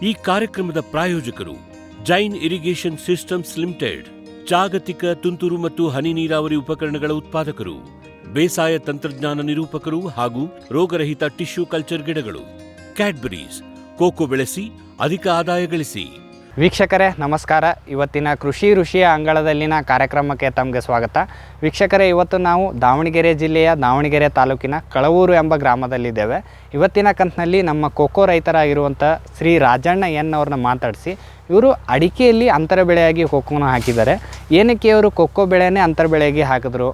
ಈ ಕಾರ್ಯಕ್ರಮದ ಪ್ರಾಯೋಜಕರು ಜೈನ್ ಇರಿಗೇಷನ್ ಸಿಸ್ಟಮ್ಸ್ ಲಿಮಿಟೆಡ್, ಜಾಗತಿಕ ತುಂತುರು ಮತ್ತು ಹನಿ ನೀರಾವರಿ ಉಪಕರಣಗಳ ಉತ್ಪಾದಕರು, ಬೇಸಾಯ ತಂತ್ರಜ್ಞಾನ ನಿರೂಪಕರು ಹಾಗೂ ರೋಗರಹಿತ ಟಿಶ್ಯೂ ಕಲ್ಚರ್ ಗಿಡಗಳು. ಕ್ಯಾಡ್ಬರೀಸ್, ಕೋಕೋ ಬೆಳೆಸಿ ಅಧಿಕ ಆದಾಯ ಗಳಿಸಿ. ವೀಕ್ಷಕರೇ ನಮಸ್ಕಾರ. ಇವತ್ತಿನ ಕೃಷಿ ಋಷಿಯ ಅಂಗಳದಲ್ಲಿನ ಕಾರ್ಯಕ್ರಮಕ್ಕೆ ತಮಗೆ ಸ್ವಾಗತ. ವೀಕ್ಷಕರೇ, ಇವತ್ತು ನಾವು ದಾವಣಗೆರೆ ಜಿಲ್ಲೆಯ ದಾವಣಗೆರೆ ತಾಲೂಕಿನ ಕಳವೂರು ಎಂಬ ಗ್ರಾಮದಲ್ಲಿದ್ದೇವೆ. ಇವತ್ತಿನ ಕಂತಿನಲ್ಲಿ ನಮ್ಮ ಕೋಕೋ ರೈತರಾಗಿರುವಂಥ ಶ್ರೀ ರಾಜಣ್ಣ ಎನ್ ಅವ್ರನ್ನ ಮಾತಾಡಿಸಿ, ಇವರು ಅಡಿಕೆಯಲ್ಲಿ ಅಂತರ ಬೆಳೆಯಾಗಿ ಕೋಕೋನ ಹಾಕಿದ್ದಾರೆ. ಏನಕ್ಕೆ ಇವರು ಕೋಕೋ ಬೆಳೆಯೇ ಅಂತರ ಬೆಳೆಯಾಗಿ ಹಾಕಿದ್ರು,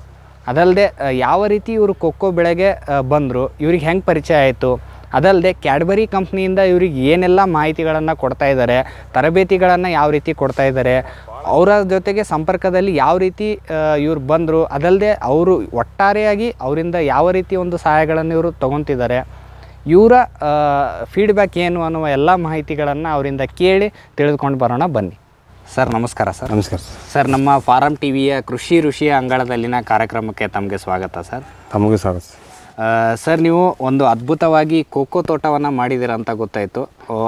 ಅದಲ್ಲದೆ ಯಾವ ರೀತಿ ಇವರು ಕೋಕೋ ಬೆಳೆಗೆ ಬಂದರು, ಇವ್ರಿಗೆ ಹೆಂಗೆ ಪರಿಚಯ ಆಯಿತು, ಅದಲ್ಲದೆ ಕ್ಯಾಡ್ಬರಿ ಕಂಪ್ನಿಯಿಂದ ಇವ್ರಿಗೆ ಏನೆಲ್ಲ ಮಾಹಿತಿಗಳನ್ನು ಕೊಡ್ತಾ ಇದ್ದಾರೆ, ತರಬೇತಿಗಳನ್ನು ಯಾವ ರೀತಿ ಕೊಡ್ತಾ ಇದ್ದಾರೆ, ಅವರ ಜೊತೆಗೆ ಸಂಪರ್ಕದಲ್ಲಿ ಯಾವ ರೀತಿ ಇವ್ರು ಬಂದರು, ಅದಲ್ಲದೆ ಅವರು ಒಟ್ಟಾರೆಯಾಗಿ ಅವರಿಂದ ಯಾವ ರೀತಿ ಒಂದು ಸಹಾಯಗಳನ್ನು ಇವರು ತೊಗೊತಿದ್ದಾರೆ, ಇವರ ಫೀಡ್ಬ್ಯಾಕ್ ಏನು ಅನ್ನುವ ಎಲ್ಲ ಮಾಹಿತಿಗಳನ್ನು ಅವರಿಂದ ಕೇಳಿ ತಿಳಿದುಕೊಂಡು ಬರೋಣ ಬನ್ನಿ. ಸರ್ ನಮಸ್ಕಾರ. ಸರ್ ನಮಸ್ಕಾರ ಸರ್, ನಮ್ಮ ಫಾರಂ ಟಿವಿಯ ಕೃಷಿ ಋಷಿಯ ಅಂಗಳದಲ್ಲಿನ ಕಾರ್ಯಕ್ರಮಕ್ಕೆ ತಮಗೆ ಸ್ವಾಗತ. ಸರ್ ತಮಗೂ ಸ್ವಾಗತ. ಸರ್, ನೀವು ಒಂದು ಅದ್ಭುತವಾಗಿ ಕೋಕೋ ತೋಟವನ್ನು ಮಾಡಿದ್ದೀರ ಅಂತ ಗೊತ್ತಾಯಿತು.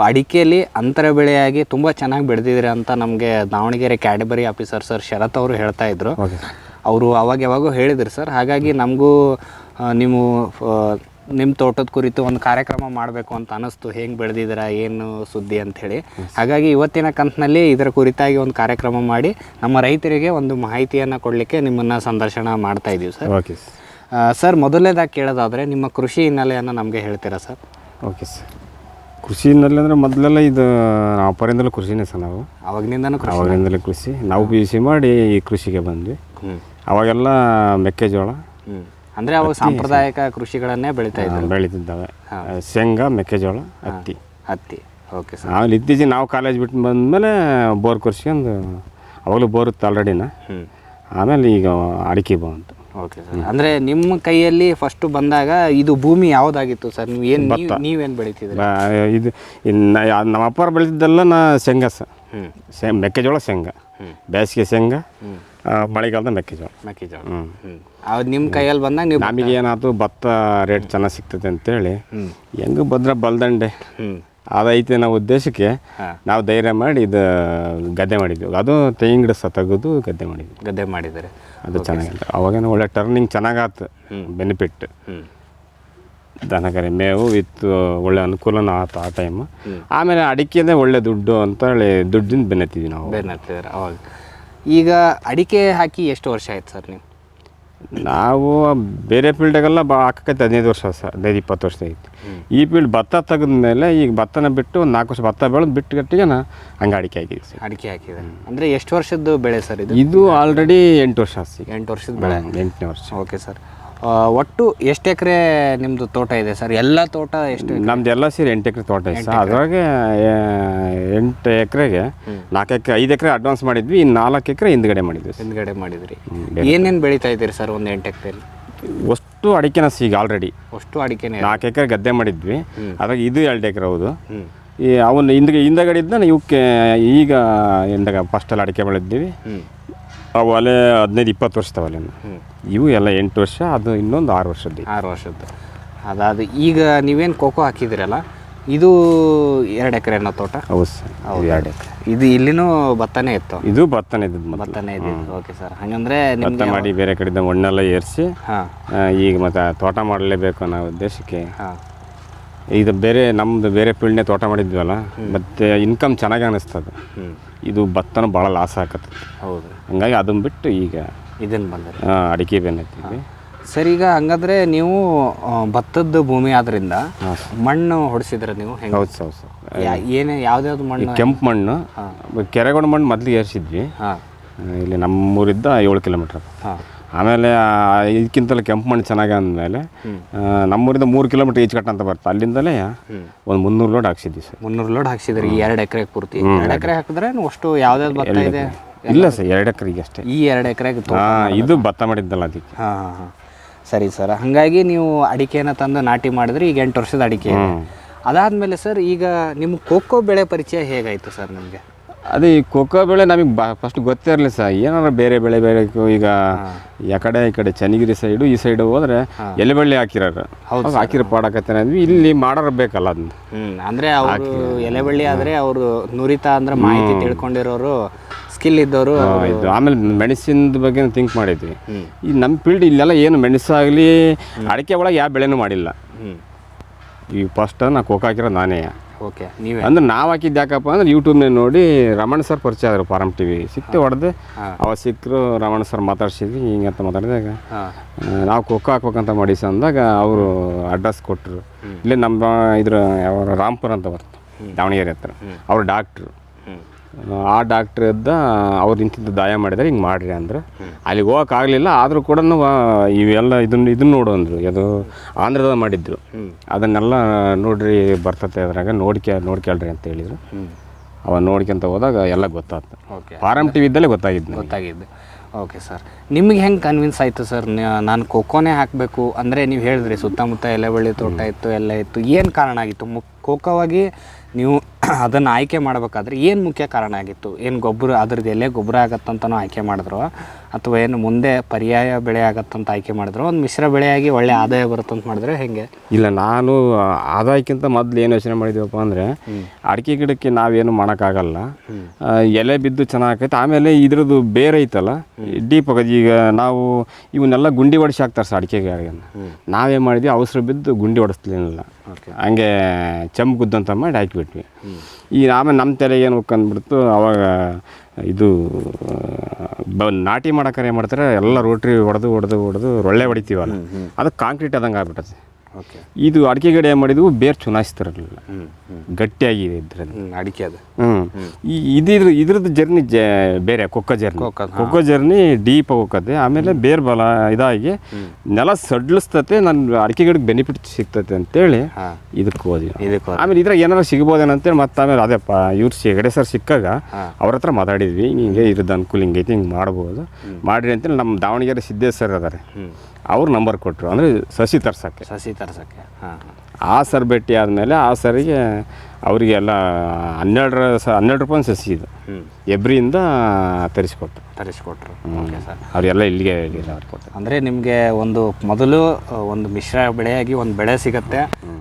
ಅಡಿಕೆಯಲ್ಲಿ ಅಂತರ ಬೆಳೆಯಾಗಿ ತುಂಬ ಚೆನ್ನಾಗಿ ಬೆಳೆದಿದ್ದೀರ ಅಂತ ನಮಗೆ ದಾವಣಗೆರೆ ಕ್ಯಾಡ್ಬರಿ ಆಫೀಸರ್ ಸರ್ ಶರತ್ ಅವರು ಹೇಳ್ತಾ ಇದ್ರು. ಅವರು ಅವಾಗ ಯಾವಾಗೂ ಹೇಳಿದ್ರು ಸರ್. ಹಾಗಾಗಿ ನಮಗೂ ನಿಮ್ಮ ತೋಟದ ಕುರಿತು ಒಂದು ಕಾರ್ಯಕ್ರಮ ಮಾಡಬೇಕು ಅಂತ ಅನ್ನಿಸ್ತು, ಹೆಂಗೆ ಬೆಳೆದಿದ್ದೀರಾ ಏನು ಸುದ್ದಿ ಅಂಥೇಳಿ. ಹಾಗಾಗಿ ಇವತ್ತಿನ ಕಂತಿನಲ್ಲಿ ಇದರ ಕುರಿತಾಗಿ ಒಂದು ಕಾರ್ಯಕ್ರಮ ಮಾಡಿ ನಮ್ಮ ರೈತರಿಗೆ ಒಂದು ಮಾಹಿತಿಯನ್ನು ಕೊಡಲಿಕ್ಕೆ ನಿಮ್ಮನ್ನು ಸಂದರ್ಶನ ಮಾಡ್ತಾ ಇದ್ದೀವಿ ಸರ್. ಓಕೆ ಸರ್, ಮೊದಲನೇದಾಗಿ ಕೇಳೋದಾದರೆ ನಿಮ್ಮ ಕೃಷಿ ಹಿನ್ನೆಲೆಯನ್ನು ನಮಗೆ ಹೇಳ್ತೀರಾ ಸರ್? Okay sir. ಕೃಷಿ ಹಿನ್ನೆಲೆ ಅಂದರೆ ಮೊದಲೆಲ್ಲ ಇದು ನಾವು ಅಪ್ಪರಿಂದಲೂ ಕೃಷಿನೇ ಸರ್. ನಾವು ಅವಾಗಿನಿಂದಲೇ ಕೃಷಿ. ನಾವು PUC ಮಾಡಿ ಈ ಕೃಷಿಗೆ ಬಂದ್ವಿ. ಅವಾಗೆಲ್ಲ ಮೆಕ್ಕೆಜೋಳ, ಅಂದರೆ ಅವಾಗ ಸಾಂಪ್ರದಾಯಿಕ ಕೃಷಿಗಳನ್ನೇ ಬೆಳೀತಿದ್ದಾವೆ. ಶೇಂಗಾ, ಮೆಕ್ಕೆಜೋಳ, ಹತ್ತಿ. Okay sir. ಆಮೇಲೆ ಇತ್ತೀಚೆಗೆ ನಾವು ಕಾಲೇಜ್ ಬಿಟ್ಟು ಬಂದಮೇಲೆ ಬೋರ್ ಕೃಷಿಕೊಂಡು, ಅವಾಗಲೂ ಬೋರ್ ಇತ್ತು ಆಲ್ರೆಡಿನ. ಆಮೇಲೆ ಈಗ ಅಡಿಕೆ ಬಂತು. Okay sir. ಅಂದರೆ ನಿಮ್ಮ ಕೈಯಲ್ಲಿ ಫಸ್ಟು ಬಂದಾಗ ಇದು ಭೂಮಿ ಯಾವುದಾಗಿತ್ತು ಸರ್? ನೀವೇನು ಬೆಳೀತಿದ್ರಿ? ಇದು ನಮ್ಮ ಅಪ್ಪ ಬೆಳೀತಿದ್ದೆಲ್ಲ ಶೇಂಗಾ ಸರ್. ಮೆಕ್ಕೆಜೋಳ, ಶೇಂಗಾ, ಬೇಸಿಗೆ ಶೇಂಗಾ, ಮಳೆಗಾಲದ ಮೆಕ್ಕೆಜೋಳ. ನಿಮ್ಮ ಕೈಯಲ್ಲಿ ಬಂದಾಗ ನೀವು ನಮಗೆ ಏನಾಯ್ತು, ಭತ್ತ ರೇಟ್ ಚೆನ್ನಾಗಿ ಸಿಗ್ತದೆ ಅಂತೇಳಿ ಹೆಂಗೆ ಭದ್ರ ಬಲ್ದಂಡೆ ಅದೈತೆ ನಾವು ಉದ್ದೇಶಕ್ಕೆ ನಾವು ಧೈರ್ಯ ಮಾಡಿ ಇದು ಗದ್ದೆ ಮಾಡಿದ್ವಿ. ಅದು ತೆಂಗಿನ ಗಿಡ ತೆಗೆದು ಗದ್ದೆ ಮಾಡಿದ್ದಾರೆ. ಅದು ಚೆನ್ನಾಗಿತ್ತು. ಅವಾಗೇನು ಒಳ್ಳೆ ಟರ್ನಿಂಗ್ ಚೆನ್ನಾಗಾಯ್ತು, ಬೆನಿಫಿಟ್. ದನಕರಿ ಮೇವು ಇತ್ತು, ಒಳ್ಳೆ ಅನುಕೂಲನೂ ಆಯ್ತು ಆ ಟೈಮ್. ಆಮೇಲೆ ಅಡಿಕೆದೇ ಒಳ್ಳೆ ದುಡ್ಡು ಅಂತೇಳಿ ದುಡ್ಡಿಂದ ಬೆನ್ನತ್ತಿದ್ವಿ ನಾವು. ಅವಾಗ ಈಗ ಅಡಿಕೆ ಹಾಕಿ ಎಷ್ಟು ವರ್ಷ ಆಯ್ತು ಸರ್ ನೀವು? ನಾವು ಬೇರೆ ಫೀಲ್ಡಾಗೆಲ್ಲ ಹಾಕೈತೆ 15 ವರ್ಷ ಸರ್, 15-20 ವರ್ಷ ಐತಿ. ಈ ಫೀಲ್ಡ್ ಭತ್ತ ತೆಗೆದ್ಮೇಲೆ ಈಗ ಭತ್ತನ ಬಿಟ್ಟು 4 ವರ್ಷ ಭತ್ತ ಬೆಳೆದು ಬಿಟ್ಟು ಗಟ್ಟಿಗೆ ಹಂಗೆ ಅಡಿಕೆ ಹಾಕಿದ್ವಿ ಸರ್. ಅಡಿಕೆ ಹಾಕಿದೆ ಅಂದರೆ ಎಷ್ಟು ವರ್ಷದ್ದು ಬೆಳೆ ಸರ್ ಇದು? ಇದು ಆಲ್ರೆಡಿ 8 ವರ್ಷ ಆಯ್ತು. 8 ವರ್ಷದ ಬೆಳೆ, 8ನೇ ವರ್ಷ. Okay sir. ಒಟ್ಟು ಎಷ್ಟು ಎಕರೆ ನಿಮ್ಮದು ತೋಟ ಇದೆ ಸರ್? ಎಲ್ಲ ತೋಟ ಎಷ್ಟು? ನಮ್ದು ಎಲ್ಲ ಸೇರಿ 8 ಎಕರೆ ತೋಟ ಇದೆ ಸರ್. ಅದ್ರಾಗೆ 8 ಎಕರೆಗೆ 4 ಎಕರೆ 5 ಎಕರೆ ಅಡ್ವಾನ್ಸ್ ಮಾಡಿದ್ವಿ, ಇನ್ನು 4 ಎಕರೆ ಹಿಂದ್ಗಡೆ ಮಾಡಿದ್ರಿ. ಏನೇನು ಬೆಳೀತಾ ಇದ್ದೀರಿ ಸರ್ ಒಂದು 8 ಎಕರೆಯಲ್ಲಿ? ಅಷ್ಟು ಅಡಿಕೆನ ಈಗ ಆಲ್ರೆಡಿ ಅಷ್ಟು ಅಡಿಕೆನೇ. 4 ಎಕರೆ ಗದ್ದೆ ಮಾಡಿದ್ವಿ, ಅದ್ರಾಗ ಇದು 2 ಎಕರೆ. ಹೌದು. ಈ ಅವನು ಹಿಂದಗಡೆ ಇದ್ದ ಇವಕ್ಕೆ ಈಗ ಫಸ್ಟಲ್ಲಿ ಅಡಿಕೆ ಬೆಳೆದಿದ್ದೀವಿ. ಅವು ಅಲ್ಲೇ 15-20 ವರ್ಷದವಲ್ಲ. ಇವು ಎಲ್ಲ 8 ವರ್ಷ, ಅದು ಇನ್ನೊಂದು 6 ವರ್ಷದ್ದು. ಅದಾದ ಈಗ ನೀವೇನು ಕೋಕೋ ಹಾಕಿದಿರಲ್ಲ, ಇದು 2 ಎಕರೆ ಅನ್ನೋ ತೋಟ? ಹೌದು ಸರ್, 2 ಎಕರೆ. ಇದು ಇಲ್ಲಿನೂ ಭತ್ತನೇ ಇತ್ತು? ಇದು ಭತ್ತನೇ ಇದ್ದು. Okay sir. ಹಾಗಂದ್ರೆ ಭತ್ತ ಮಾಡಿ ಬೇರೆ ಕಡೆಯಿಂದ ಮಣ್ಣೆಲ್ಲ ಏರಿಸಿ ಈಗ ಮತ್ತೆ ತೋಟ ಮಾಡಲೇಬೇಕು ಅನ್ನೋ ಉದ್ದೇಶಕ್ಕೆ ಇದು ನಮ್ಮದು ಬೇರೆ ಫೀಲ್ಡ್ನೇ ತೋಟ ಮಾಡಿದ್ವಲ್ಲ, ಮತ್ತು ಇನ್ಕಮ್ ಚೆನ್ನಾಗಿ ಅನ್ನಿಸ್ತದೆ. ಇದು ಭತ್ತನೂ ಭಾಳ ಲಾಸ್ ಆಗತ್ತೆ. ಹೌದು. ಹಂಗಾಗಿ ಅದನ್ನ ಬಿಟ್ಟು ಈಗ ಇದನ್ನು ಬಂದರೆ ಅಡಿಕೆ ಬೆನ್ನತ್ತೀವಿ ಸರ್. ಈಗ ಹಂಗಾದ್ರೆ ನೀವು ಭತ್ತದ ಭೂಮಿ ಆದ್ರಿಂದ ಮಣ್ಣು ಹೊಡಿಸಿದ್ರೆ ನೀವು ಹೆಂಗೆ? ಹೌದು ಸರ್. ಯಾವ್ದಾವ್ದು ಮಣ್ಣು? ಕೆಂಪು ಮಣ್ಣು, ಕೆರೆಗೋಡು ಮಣ್ಣು ಮೊದಲಿಗೆ ಏರಿಸಿದ್ವಿ. ಇಲ್ಲಿ ನಮ್ಮೂರಿದ್ದ 7 ಕಿಲೋಮೀಟ್ರ್. ಆಮೇಲೆ ಇದಕ್ಕಿಂತಲೂ ಕೆಂಪು ಮಣ್ಣು ಚೆನ್ನಾಗಿ ಅಂದಮೇಲೆ ನಮ್ಮೂರಿಂದ 3 ಕಿಲೋಮೀಟ್ರ್ ಈಚುಕಟ್ಟ ಅಂತ ಬರ್ತದೆ, ಅಲ್ಲಿಂದಲೇ ಒಂದು 300 ಲೋಡ್ ಹಾಕ್ಸಿದ್ವಿ ಸರ್. 300 ಲೋಡ್ ಹಾಕ್ಸಿದ್ರಿ ಈ 2 ಎಕರೆಗೆ ಪೂರ್ತಿ? 2 ಎಕರೆ ಹಾಕಿದ್ರೆ ಅಷ್ಟು ಯಾವ್ದಾದ್ರು ಭತ್ತ ಇದೆ? ಇಲ್ಲ ಸರ್, 2 ಎಕರೆಗೆ ಅಷ್ಟೇ. ಈ 2 ಎಕರೆಗೆ ಇದು ಭತ್ತ ಮಾಡಿದ್ದಲ್ಲ ಅದಕ್ಕೆ. ಸರಿ ಸರ್. ಹಾಗಾಗಿ ನೀವು ಅಡಿಕೆನ ತಂದು ನಾಟಿ ಮಾಡಿದ್ರೆ ಈಗ 8 ವರ್ಷದ ಅಡಿಕೆ. ಅದಾದಮೇಲೆ ಸರ್, ಈಗ ನಿಮ್ಮ ಕೋಕೋ ಬೆಳೆ ಪರಿಚಯ ಹೇಗಾಯಿತು ಸರ್ ನಿಮಗೆ? ಅದೇ ಈ ಕೊಕ್ಕೋ ಬೆಳೆ ನಮಗೆ ಫಸ್ಟ್ ಗೊತ್ತೇ ಇರಲಿ ಸರ್, ಏನಾರ ಬೇರೆ ಬೆಳೆ ಬೆಳೆಯಬೇಕು. ಈಗ ಈ ಕಡೆ ಚನ್ನಗಿರಿ ಸೈಡು ಈ ಸೈಡು ಹೋದ್ರೆ ಎಲೆ ಬಳ್ಳಿ ಹಾಕಿರೋರು ಹಾಕಿರೋ ಪಾಡಕತ್ತೆ ಅಂದ್ವಿ. ಇಲ್ಲಿ ಮಾಡೋರು ಬೇಕಲ್ಲ ಅದನ್ನ. ಅಂದರೆ ಅವರು ಎಲೆಬಳ್ಳಿ ಆದರೆ ಅವರು ನುರಿತಾ ಅಂದ್ರೆ ಮಾಹಿತಿ ತಿಳ್ಕೊಂಡಿರೋರು, ಸ್ಕಿಲ್ ಇದ್ದವರು ಇದು. ಆಮೇಲೆ ಮೆಣಸಿನ ಬಗ್ಗೆ ಥಿಂಕ್ ಮಾಡಿದ್ವಿ. ಈ ನಮ್ಮ ಫೀಲ್ಡ್ ಇಲ್ಲೆಲ್ಲ ಏನು ಮೆಣಸಾಗಲಿ ಅಡಿಕೆ ಒಳಗೆ ಯಾವ ಬೆಳೆನೂ ಮಾಡಿಲ್ಲ. ಈ ಫಸ್ಟ್ ನಾ ಕೊಕ್ಕೋ ಹಾಕಿರೋದು ನಾನೇ. ಓಕೆ, ನೀವೇ ಅಂದ್ರೆ ನಾವು ಹಾಕಿದ್ದು ಯಾಕಪ್ಪ ಅಂದ್ರೆ ಯೂಟ್ಯೂಬ್ನಾಗ ನೋಡಿ ರಮಣ ಸರ್ ಪರಿಚಯ ಆದರು, ಫಾರಂ ಟಿವಿ ಸಿಕ್ತೆ ಹೊಡೆದು ಅವಾಗ ಸಿಕ್ಕರು. ರಮಣ ಸರ್ ಮಾತಾಡ್ಸಿದ್ವಿ, ಹಿಂಗಂತ ಮಾತಾಡಿದಾಗ ನಾವು ಕೊಕ್ಕೋ ಹಾಕ್ಬೇಕಂತ ಮಾಡಿ ಅಂದಾಗ ಅವರು ಅಡ್ರೆಸ್ ಕೊಟ್ಟರು. ಇಲ್ಲೇ ನಮ್ಮ ಇದ್ರ ಯಾವ ರಾಮ್ಪುರ ಅಂತ ಬರ್ತದೆ ದಾವಣಗೆರೆ ಹತ್ರ. ಅವ್ರು ಡಾಕ್ಟ್ರು. ಆ ಡಾಕ್ಟ್ರ್ ಇದ್ದ ಅವ್ರು ಇಂತಿದ್ದು ದಾಯ ಮಾಡಿದರೆ ಹಿಂಗೆ ಮಾಡಿರಿ ಅಂದ್ರೆ ಅಲ್ಲಿಗೆ ಹೋಗೋಕ್ಕಾಗಲಿಲ್ಲ. ಆದರೂ ಕೂಡ ಇವೆಲ್ಲ ಇದನ್ನ ನೋಡು ಅಂದರು. ಅದು ಆಂಧ್ರದಾಗ ಮಾಡಿದ್ರು. ಅದನ್ನೆಲ್ಲ ನೋಡ್ರಿ ಬರ್ತತೆ ಅದ್ರಾಗ ನೋಡ್ಕೊಳ್ರಿ ಅಂತ ಹೇಳಿದರು. ಅವ ನೋಡ್ಕೊಂತ ಹೋದಾಗ ಎಲ್ಲ ಗೊತ್ತಾಯ್ತು. ಫಾರಂ ಟಿವಿ ಇದ್ದಲ್ಲೇ ಗೊತ್ತಾಗಿದ್ದು. ಓಕೆ ಸರ್, ನಿಮ್ಗೆ ಹೆಂಗೆ ಕನ್ವಿನ್ಸ್ ಆಯಿತು ಸರ್ ನಾನು ಕೊಕ್ಕೋನೇ ಹಾಕಬೇಕು ಅಂದರೆ? ನೀವು ಹೇಳಿದ್ರಿ ಸುತ್ತಮುತ್ತ ಎಲೆಬಳ್ಳಿ ತೋಟ ಇತ್ತು, ಎಲ್ಲ ಇತ್ತು. ಏನು ಕಾರಣ ಆಗಿತ್ತು ಕೊಕ್ಕೋವಾಗಿ ನೀವು ಅದನ್ನು ಆಯ್ಕೆ ಮಾಡಬೇಕಾದ್ರೆ ಏನು ಮುಖ್ಯ ಕಾರಣ ಆಗಿತ್ತು? ಏನು ಗೊಬ್ಬರ ಅದ್ರದ್ದು ಎಲೆ ಗೊಬ್ಬರ ಆಗತ್ತಂತನೂ ಆಯ್ಕೆ ಮಾಡಿದ್ರು, ಅಥವಾ ಏನು ಮುಂದೆ ಪರ್ಯಾಯ ಬೆಳೆ ಆಗತ್ತಂತ ಆಯ್ಕೆ ಮಾಡಿದ್ರು, ಒಂದು ಮಿಶ್ರ ಬೆಳೆಯಾಗಿ ಒಳ್ಳೆ ಆದಾಯ ಬರುತ್ತಂತ ಮಾಡಿದ್ರೆ ಹೆಂಗೆ? ಇಲ್ಲ, ನಾನು ಆದಾಯಕ್ಕಿಂತ ಮೊದಲು ಏನು ಯೋಚನೆ ಮಾಡಿದ್ದೀವಪ್ಪ ಅಂದರೆ ಅಡಿಕೆ ಗಿಡಕ್ಕೆ ನಾವೇನು ಮಾಡೋಕ್ಕಾಗಲ್ಲ, ಎಲೆ ಬಿದ್ದು ಚೆನ್ನಾಗೈತೆ. ಆಮೇಲೆ ಇದ್ರದ್ದು ಬೇರೆ ಐತಲ್ಲ ಡೀಪ್ ಆಗೋದು. ಈಗ ನಾವು ಇವನ್ನೆಲ್ಲ ಗುಂಡಿ ಹೊಡಿಸಿ ಹಾಕ್ತಾರೆ ಸರ್ ಅಡಿಕೆಗೆ. ನಾವೇನು ಮಾಡಿದ್ವಿ, ಅವಸರ ಬಿದ್ದು ಗುಂಡಿ ಹೊಡಿಸ್ಲಿಲ್ಲ, ಹಂಗೆ ಚಂಪ್ ಗುದ್ದಂತ ಮಾಡಿ ಹಾಕಿಬಿಟ್ವಿ. ಈಗ ಆಮೇಲೆ ನಮ್ಮ ತಲೆಗೆ ಏನು ಹೋಗ್ಕಂದ್ಬಿಡ್ತು. ಅವಾಗ ಇದು ನಾಟಿ ಮಾಡೋಕ್ಕಾರೆ ಏನು ಮಾಡ್ತಾರೆ, ಎಲ್ಲ ರೋಟ್ರಿ ಹೊಡೆದು ಒಳ್ಳೆ ಹೊಡಿತೀವಲ್ಲ, ಅದು ಕಾಂಕ್ರೀಟ್ ಆದಂಗೆ ಆಗ್ಬಿಟ್ಟದೆ. ಇದು ಅಡಿಕೆ ಗಿಡ ಏನು ಮಾಡಿದ್ವು, ಬೇರೆ ಚುನಾಯಿಸ್ತಿರಲಿಲ್ಲ, ಗಟ್ಟಿಯಾಗಿದೆ ಇದ್ರಲ್ಲಿ ಅಡಿಕೆ. ಅದು ಇದ್ರದ್ದು ಜರ್ನಿ ಬೇರೆ. ಕೊಕ್ಕೋ ಜರ್ನಿ ಡೀಪ್ ಹೋಗತ್ತೆ. ಆಮೇಲೆ ಬೇರೆ ಬಲ ಇದಾಗಿ ನೆಲ ಸಡ್ಲಿಸ್ತತೆ. ನನ್ನ ಅಡಿಕೆ ಗಿಡಕ್ಕೆ ಬೆನಿಫಿಟ್ ಸಿಗ್ತತೆ ಅಂತೇಳಿ ಇದಕ್ಕೆ ಹೋದ್ವಿ. ಆಮೇಲೆ ಇದ್ರಾಗ ಏನಾರು ಸಿಗ್ಬೋದೇನಂತೇಳಿ ಮತ್ತೆ ಆಮೇಲೆ ಅದೇಪ್ಪ ಇವ್ರು ಹೆಗಡೆ ಸರ್ ಸಿಕ್ಕಾಗ ಅವ್ರ ಹತ್ರ ಮಾತಾಡಿದ್ವಿ. ಹಿಂಗೆ ಇರೋದು ಅನುಕೂಲ ಹಿಂಗೈತಿ, ಹಿಂಗೆ ಮಾಡ್ಬೋದು ಮಾಡಿರಿ ಅಂತೇಳಿ. ನಮ್ಮ ದಾವಣಗೆರೆ ಸಿದ್ದೇಶ್ ಸರ್ ಅದಾರೆ, ಅವ್ರು ನಂಬರ್ ಕೊಟ್ಟರು. ಅಂದರೆ ಸಸಿ ತರ್ಸೋಕ್ಕೆ. ಆ ಸರ್ ಭೇಟಿ ಆದಮೇಲೆ ಆ ಸರಿಗೆ ಅವರಿಗೆಲ್ಲ 12 ರೂಪಾಯಿ ಸಸಿ ಇದು ಎಬ್ರಿಯಿಂದ ತರಿಸ್ಕೊಟ್ರು. ಓಕೆ ಸರ್, ಅವರೆಲ್ಲ ಇಲ್ಲಿಗೆ ಅವ್ರು ಕೊಟ್ಟರು. ಅಂದರೆ ನಿಮಗೆ ಮೊದಲು ಒಂದು ಮಿಶ್ರ ಬೆಳೆಯಾಗಿ ಒಂದು ಬೆಳೆ ಸಿಗುತ್ತೆ,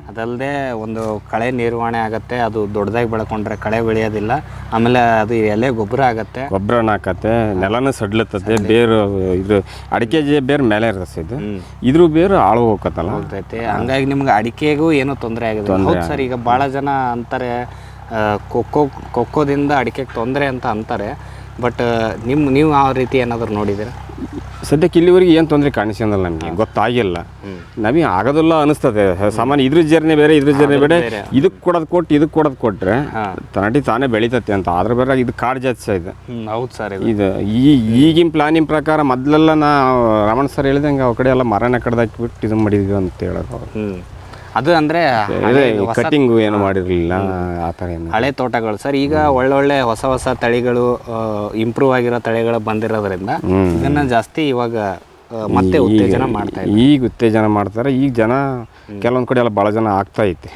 ಅದಲ್ಲದೆ ಒಂದು ಕಳೆ ನಿರ್ವಹಣೆ ಆಗುತ್ತೆ. ಅದು ದೊಡ್ಡದಾಗಿ ಬೆಳ್ಕೊಂಡ್ರೆ ಕಳೆ ಬೆಳೆಯೋದಿಲ್ಲ. ಆಮೇಲೆ ಅದು ಎಲೆ ಗೊಬ್ಬರ ಆಗುತ್ತೆ, ಗೊಬ್ಬರನ ಹಾಕತ್ತೆ, ನೆಲನೂ ಸಡ್ಲತ್ತತೆ. ಬೇರು ಇದು ಅಡಿಕೆ ಬೇರೆ ಮೇಲೆ ಇರ್ತದೆ, ಇದ್ರ ಬೇರು ಆಳು ಹೋಗ್ತೈತೆ. ಹಂಗಾಗಿ ನಿಮ್ಗೆ ಅಡಿಕೆಗೂ ಏನೂ ತೊಂದರೆ ಆಗಿದೆ. ಹೌದು ಸರ್, ಈಗ ಭಾಳ ಜನ ಅಂತಾರೆ ಕೊಕ್ಕೋದಿಂದ ಅಡಿಕೆಗೆ ತೊಂದರೆ ಅಂತ ಅಂತಾರೆ. ಬಟ್ ನೀವು ಆ ರೀತಿ ಏನಾದರೂ ನೋಡಿದ್ದೀರಾ? ಸದ್ಯಕ್ಕೆ ಇಲ್ಲಿವರೆಗೆ ಏನು ತೊಂದರೆ ಕಾಣಿಸ್ಕೊಂಡಲ್ಲ, ನಮಗೆ ಗೊತ್ತಾಗಿಲ್ಲ. ನಮಗೆ ಆಗೋದಿಲ್ಲ ಅನಿಸ್ತದೆ. ಸಾಮಾನ್ಯ ಇದ್ರ ಜರ್ನಿ ಬೇರೆ, ಇದಕ್ಕೆ ಕೊಡೋದು ಕೊಟ್ಟರೆ ತಾನೇ ಬೆಳೀತತೆ ಅಂತ. ಅದ್ರ ಬೇರೆ ಇದು ಕಾಡು ಜಾತಿ ಇದೆ. ಹೌದು ಸರ್, ಇದು ಈಗಿನ ಪ್ಲಾನಿಂಗ್ ಪ್ರಕಾರ ಮೊದಲೆಲ್ಲ ನಾವು ರಮಣ ಸರ್ ಹೇಳಿದಂಗೆ ಅವ್ರ ಕಡೆ ಎಲ್ಲ ಮರನ ಕಡ್ದಾಕಿಬಿಟ್ಟು ಇದು ಮಾಡಿದ್ವಿ ಅಂತ ಹೇಳೋದು. ಅದು ಅಂದರೆ ಕಟ್ಟಿಂಗು ಏನು ಮಾಡಿರಲಿಲ್ಲ ಆ ಥರ. ಹಳೆ ತೋಟಗಳು ಸರ್, ಈಗ ಒಳ್ಳೊಳ್ಳೆ ಹೊಸ ತಳಿಗಳು, ಇಂಪ್ರೂವ್ ಆಗಿರೋ ತಳಿಗಳು ಬಂದಿರೋದ್ರಿಂದ ಇದನ್ನು ಜಾಸ್ತಿ ಇವಾಗ ಮತ್ತೆ ಉತ್ತೇಜನ ಮಾಡ್ತಾ ಇದ್ದಾರೆ. ಈಗ ಉತ್ತೇಜನ ಮಾಡ್ತಾರೆ. ಈಗ ಜನ ಕೆಲವೊಂದು ಕಡೆ ಎಲ್ಲ ಭಾಳ ಜನ ಆಗ್ತಾ ಐತೆ.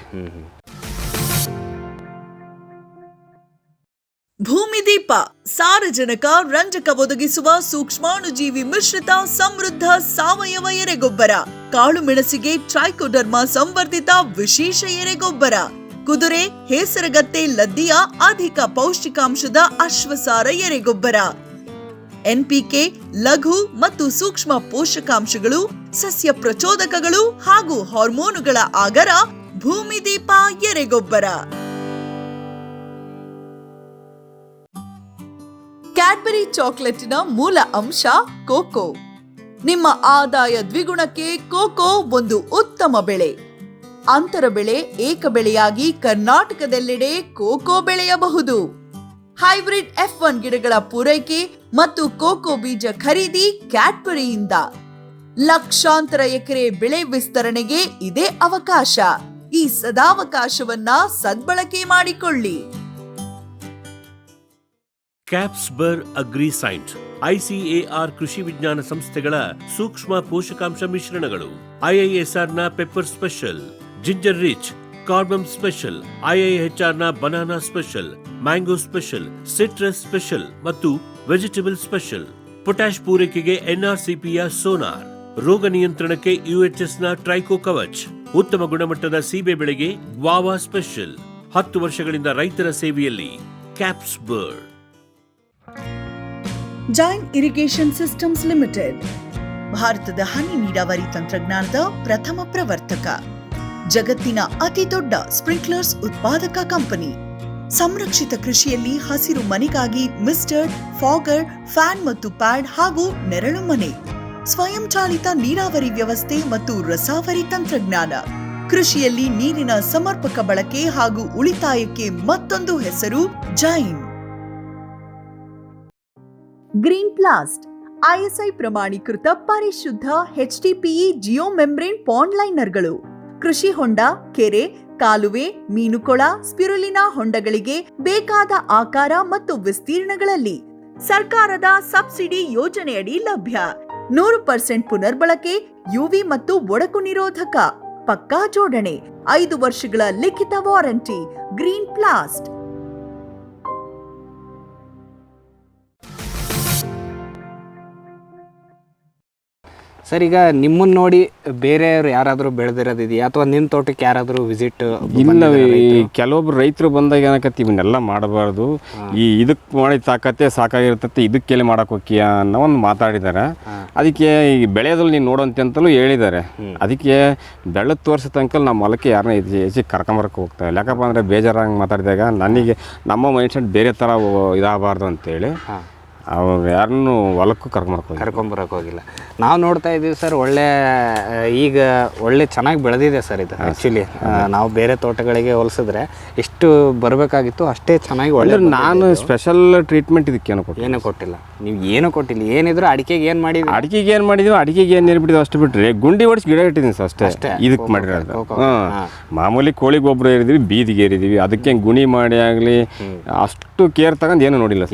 ಭೂಮಿದೀಪ ಸಾರಜನಕ ರಂಜಕ ಒದಗಿಸುವ ಸೂಕ್ಷ್ಮಾಣುಜೀವಿ ಮಿಶ್ರಿತ ಸಮೃದ್ಧ ಸಾವಯವ ಎರೆಗೊಬ್ಬರ. ಕಾಳು ಮೆಣಸಿಗೆ ಟ್ರೈಕೋಡರ್ಮಾ ಸಂವರ್ಧಿತ ವಿಶೇಷ ಎರೆಗೊಬ್ಬರ. ಕುದುರೆ, ಹೇಸರಗತ್ತೆ, ಲದ್ದಿಯ ಅಧಿಕ ಪೌಷ್ಟಿಕಾಂಶದ ಅಶ್ವಸಾರ ಎರೆಗೊಬ್ಬರ. ಎನ್ಪಿಕೆ, ಲಘು ಮತ್ತು ಸೂಕ್ಷ್ಮ ಪೋಷಕಾಂಶಗಳು, ಸಸ್ಯ ಪ್ರಚೋದಕಗಳು ಹಾಗೂ ಹಾರ್ಮೋನುಗಳ ಆಗರ ಭೂಮಿದೀಪ ಎರೆಗೊಬ್ಬರ. ಕ್ಯಾಡ್ಬರಿ ಚಾಕೊಲೇಟಿನ ಮೂಲ ಅಂಶ ಕೋಕೋ. ನಿಮ್ಮ ಆದಾಯ ದ್ವಿಗುಣಕ್ಕೆ ಕೋಕೋ ಒಂದು ಉತ್ತಮ ಬೆಳೆ. ಅಂತರ ಬೆಳೆ, ಏಕ ಬೆಳೆಯಾಗಿ ಕರ್ನಾಟಕದೆಲ್ಲೆಡೆ ಕೋಕೋ ಬೆಳೆಯಬಹುದು. ಹೈಬ್ರಿಡ್ F1 ಗಿಡಗಳ ಪೂರೈಕೆ ಮತ್ತು ಕೋಕೋ ಬೀಜ ಖರೀದಿ ಕ್ಯಾಡ್ಬರಿಯಿಂದ. ಲಕ್ಷಾಂತರ ಎಕರೆ ಬೆಳೆ ವಿಸ್ತರಣೆಗೆ ಇದೇ ಅವಕಾಶ. ಈ ಸದಾವಕಾಶವನ್ನ ಸದ್ಬಳಕೆ ಮಾಡಿಕೊಳ್ಳಿ. ಕ್ಯಾಪ್ಸ್ಬರ್ ಅಗ್ರಿಸೈನ್ಸ್, ICAR ಕೃಷಿ ವಿಜ್ಞಾನ ಸಂಸ್ಥೆಗಳ ಸೂಕ್ಷ್ಮ ಪೋಷಕಾಂಶ ಮಿಶ್ರಣಗಳು. IISR ನ ಪೆಪ್ಪರ್ ಸ್ಪೆಷಲ್, ಜಿಂಜರ್ ರಿಚ್, ಕಾರ್ಬಮ್ ಸ್ಪೆಷಲ್, IIHR ನ banana special, mango special, citrus special ಮತ್ತು ವೆಜಿಟೇಬಲ್ ಸ್ಪೆಷಲ್. ಪೊಟ್ಯಾಶ್ ಪೂರೈಕೆಗೆ NRCPಯ ಸೋನಾರ್, ರೋಗ ನಿಯಂತ್ರಣಕ್ಕೆ UHS ನ ಟ್ರೈಕೋ ಕವಚ್, ಉತ್ತಮ ಗುಣಮಟ್ಟದ ಸೀಬೆ ಬೆಳೆಗೆ ಗ್ವಾವಾ ಸ್ಪೆಷಲ್. 10 ವರ್ಷಗಳಿಂದ ರೈತರ ಸೇವೆಯಲ್ಲಿ caps bird. Jain irrigation systems limited ಭಾರತದ ಹನಿ ನೀರಾವರಿ ತಂತ್ರಜ್ಞಾನದ ಪ್ರಥಮ ಪ್ರವರ್ತಕ, ಜಗತ್ತಿನ ಅತಿ ದೊಡ್ಡ ಸ್ಪ್ರಿಂಕ್ಲರ್ಸ್ ಉತ್ಪಾದಕ ಕಂಪನಿ. ಸಂರಕ್ಷಿತ ಕೃಷಿಯಲ್ಲಿ ಹಸಿರು ಮನೆಗಾಗಿ ಮಿಸ್ಟರ್, ಫಾಗರ್, ಫ್ಯಾನ್ ಮತ್ತು ಪ್ಯಾಡ್ ಹಾಗೂ ನೆರಳು ಮನೆ, ಸ್ವಯಂ ಚಾಲಿತ ನೀರಾವರಿ ವ್ಯವಸ್ಥೆ ಮತ್ತು ರಸಾವರಿ ತಂತ್ರಜ್ಞಾನ. ಕೃಷಿಯಲ್ಲಿ ನೀರಿನ ಸಮರ್ಪಕ ಬಳಕೆ ಹಾಗೂ ಉಳಿತಾಯಕ್ಕೆ ಮತ್ತೊಂದು ಹೆಸರು ಜೈನ್. ಗ್ರೀನ್ ಪ್ಲಾಸ್ಟ್ ISI ಪ್ರಮಾಣೀಕೃತ ಪರಿಶುದ್ಧ HDPE ಜಿಯೋ ಮೆಂಬ್ರೇನ್ ಪಾಂಡ್ ಲೈನರ್ಗಳು. ಕೃಷಿ ಹೊಂಡ, ಕೆರೆ, ಕಾಲುವೆ, ಮೀನುಕೊಳ, ಸ್ಪಿರುಲಿನಾ ಹೊಂಡಗಳಿಗೆ ಬೇಕಾದ ಆಕಾರ ಮತ್ತು ವಿಸ್ತೀರ್ಣಗಳಲ್ಲಿ ಸರ್ಕಾರದ ಸಬ್ಸಿಡಿ ಯೋಜನೆಯಡಿ ಲಭ್ಯ. 100% ಪುನರ್ಬಳಕೆ, UV ಮತ್ತು ಒಡಕು ನಿರೋಧಕ, ಪಕ್ಕಾ ಜೋಡಣೆ, 5 ವರ್ಷಗಳ ಲಿಖಿತ ವಾರಂಟಿ. ಗ್ರೀನ್ ಪ್ಲಾಸ್ಟ್. ಸರ್, ಈಗ ನಿಮ್ಮನ್ನ ನೋಡಿ ಬೇರೆಯವರು ಯಾರಾದರೂ ಬೆಳೆದಿರೋದಿದೆಯಾ ಅಥವಾ ನಿಮ್ಮ ತೋಟಕ್ಕೆ ಯಾರಾದರೂ ವಿಸಿಟ್? ಇಲ್ಲ, ಕೆಲವೊಬ್ರು ರೈತರು ಬಂದಾಗ ಏನಕತ್ತಿ ಇವನ್ನೆಲ್ಲ ಮಾಡಬಾರ್ದು, ಇದಕ್ಕೆ ಮಾಡಿ ತಾಕತ್ತೆ ಸಾಕಾಗಿರ್ತೈತಿ, ಇದಕ್ಕೆಲ್ಲ ಮಾಡಕ್ಕೆ ಹೋಗ್ತೀಯ ಅನ್ನೋ ಒಂದು ಮಾತಾಡಿದ್ದಾರೆ. ಅದಕ್ಕೆ ಈ ಬೆಳೆಯೋದ್ರಲ್ಲಿ ನೀನು ನೋಡೋಂತೆ ಅಂತಲೂ ಹೇಳಿದ್ದಾರೆ. ಅದಕ್ಕೆ ಬೆಳೆದ ತೋರಿಸೋ ತನಕ ನಮ್ಮ ಹೊಲಕ್ಕೆ ಯಾರನ್ನ ಹೆಚ್ಚಿಗೆ ಕರ್ಕೊಂಬರಕ್ಕೆ ಹೋಗ್ತಾರೆ. ಯಾಕಪ್ಪ ಅಂದರೆ ಬೇಜಾರಂಗೆ ಮಾತಾಡಿದಾಗ ನನಗೆ ನಮ್ಮ ಮೈಂಡ್ಸೆಟ್ ಬೇರೆ ಥರ ಇದಾಗಬಾರ್ದು ಅಂತೇಳಿ ಅವ್ರು ಯಾರನ್ನು ಹೊಲಕ್ಕೂ ಕರ್ಕೊಂಬರಕ್ಕೆ ಹೋಗಿಲ್ಲ. ನಾವು ನೋಡ್ತಾ ಇದ್ದೀವಿ ಸರ್, ಈಗ ಚೆನ್ನಾಗಿ ಬೆಳೆದಿದೆ ಸರ್ ಇದು. ಆ್ಯಕ್ಚುಲಿ ನಾವು ಬೇರೆ ತೋಟಗಳಿಗೆ ಹೋಲಿಸಿದ್ರೆ ಎಷ್ಟು ಬರಬೇಕಾಗಿತ್ತು ಅಷ್ಟೇ ಚೆನ್ನಾಗಿ ಒಳ್ಳೆ. ನಾನು ಸ್ಪೆಷಲ್ ಟ್ರೀಟ್ಮೆಂಟ್ ಇದಕ್ಕೆ ಏನೂ ಕೊಟ್ಟಿಲ್ಲ. ನೀವು ಏನೂ ಕೊಟ್ಟಿಲ್ಲ. ಏನಿದ್ರು ಅಡಿಕೆಗೆ ಏನು ಮಾಡಿದ್ವಿ, ಅಡಿಕೆಗೆ ಏನು ನೀರು ಅಷ್ಟು ಬಿಟ್ಟರೆ ಗುಂಡಿ ಹೊಡಿಸಿ ಗಿಡ ಇಟ್ಟಿದ್ದೀನಿ ಸರ್, ಅಷ್ಟೇ. ಇದಕ್ಕೆ ಮಾಡಿರೋದು ಮಾಮೂಲಿ ಕೋಳಿ ಗೊಬ್ಬರ ಏರಿದ್ವಿ, ಬೀದಿಗೆ ಏರಿದೀವಿ, ಅದಕ್ಕೆ ಗುಣಿ ಮಾಡಿ ಆಗಲಿ ಅಷ್ಟು ಕೇರ್ ತಗೊಂಡು ಏನೂ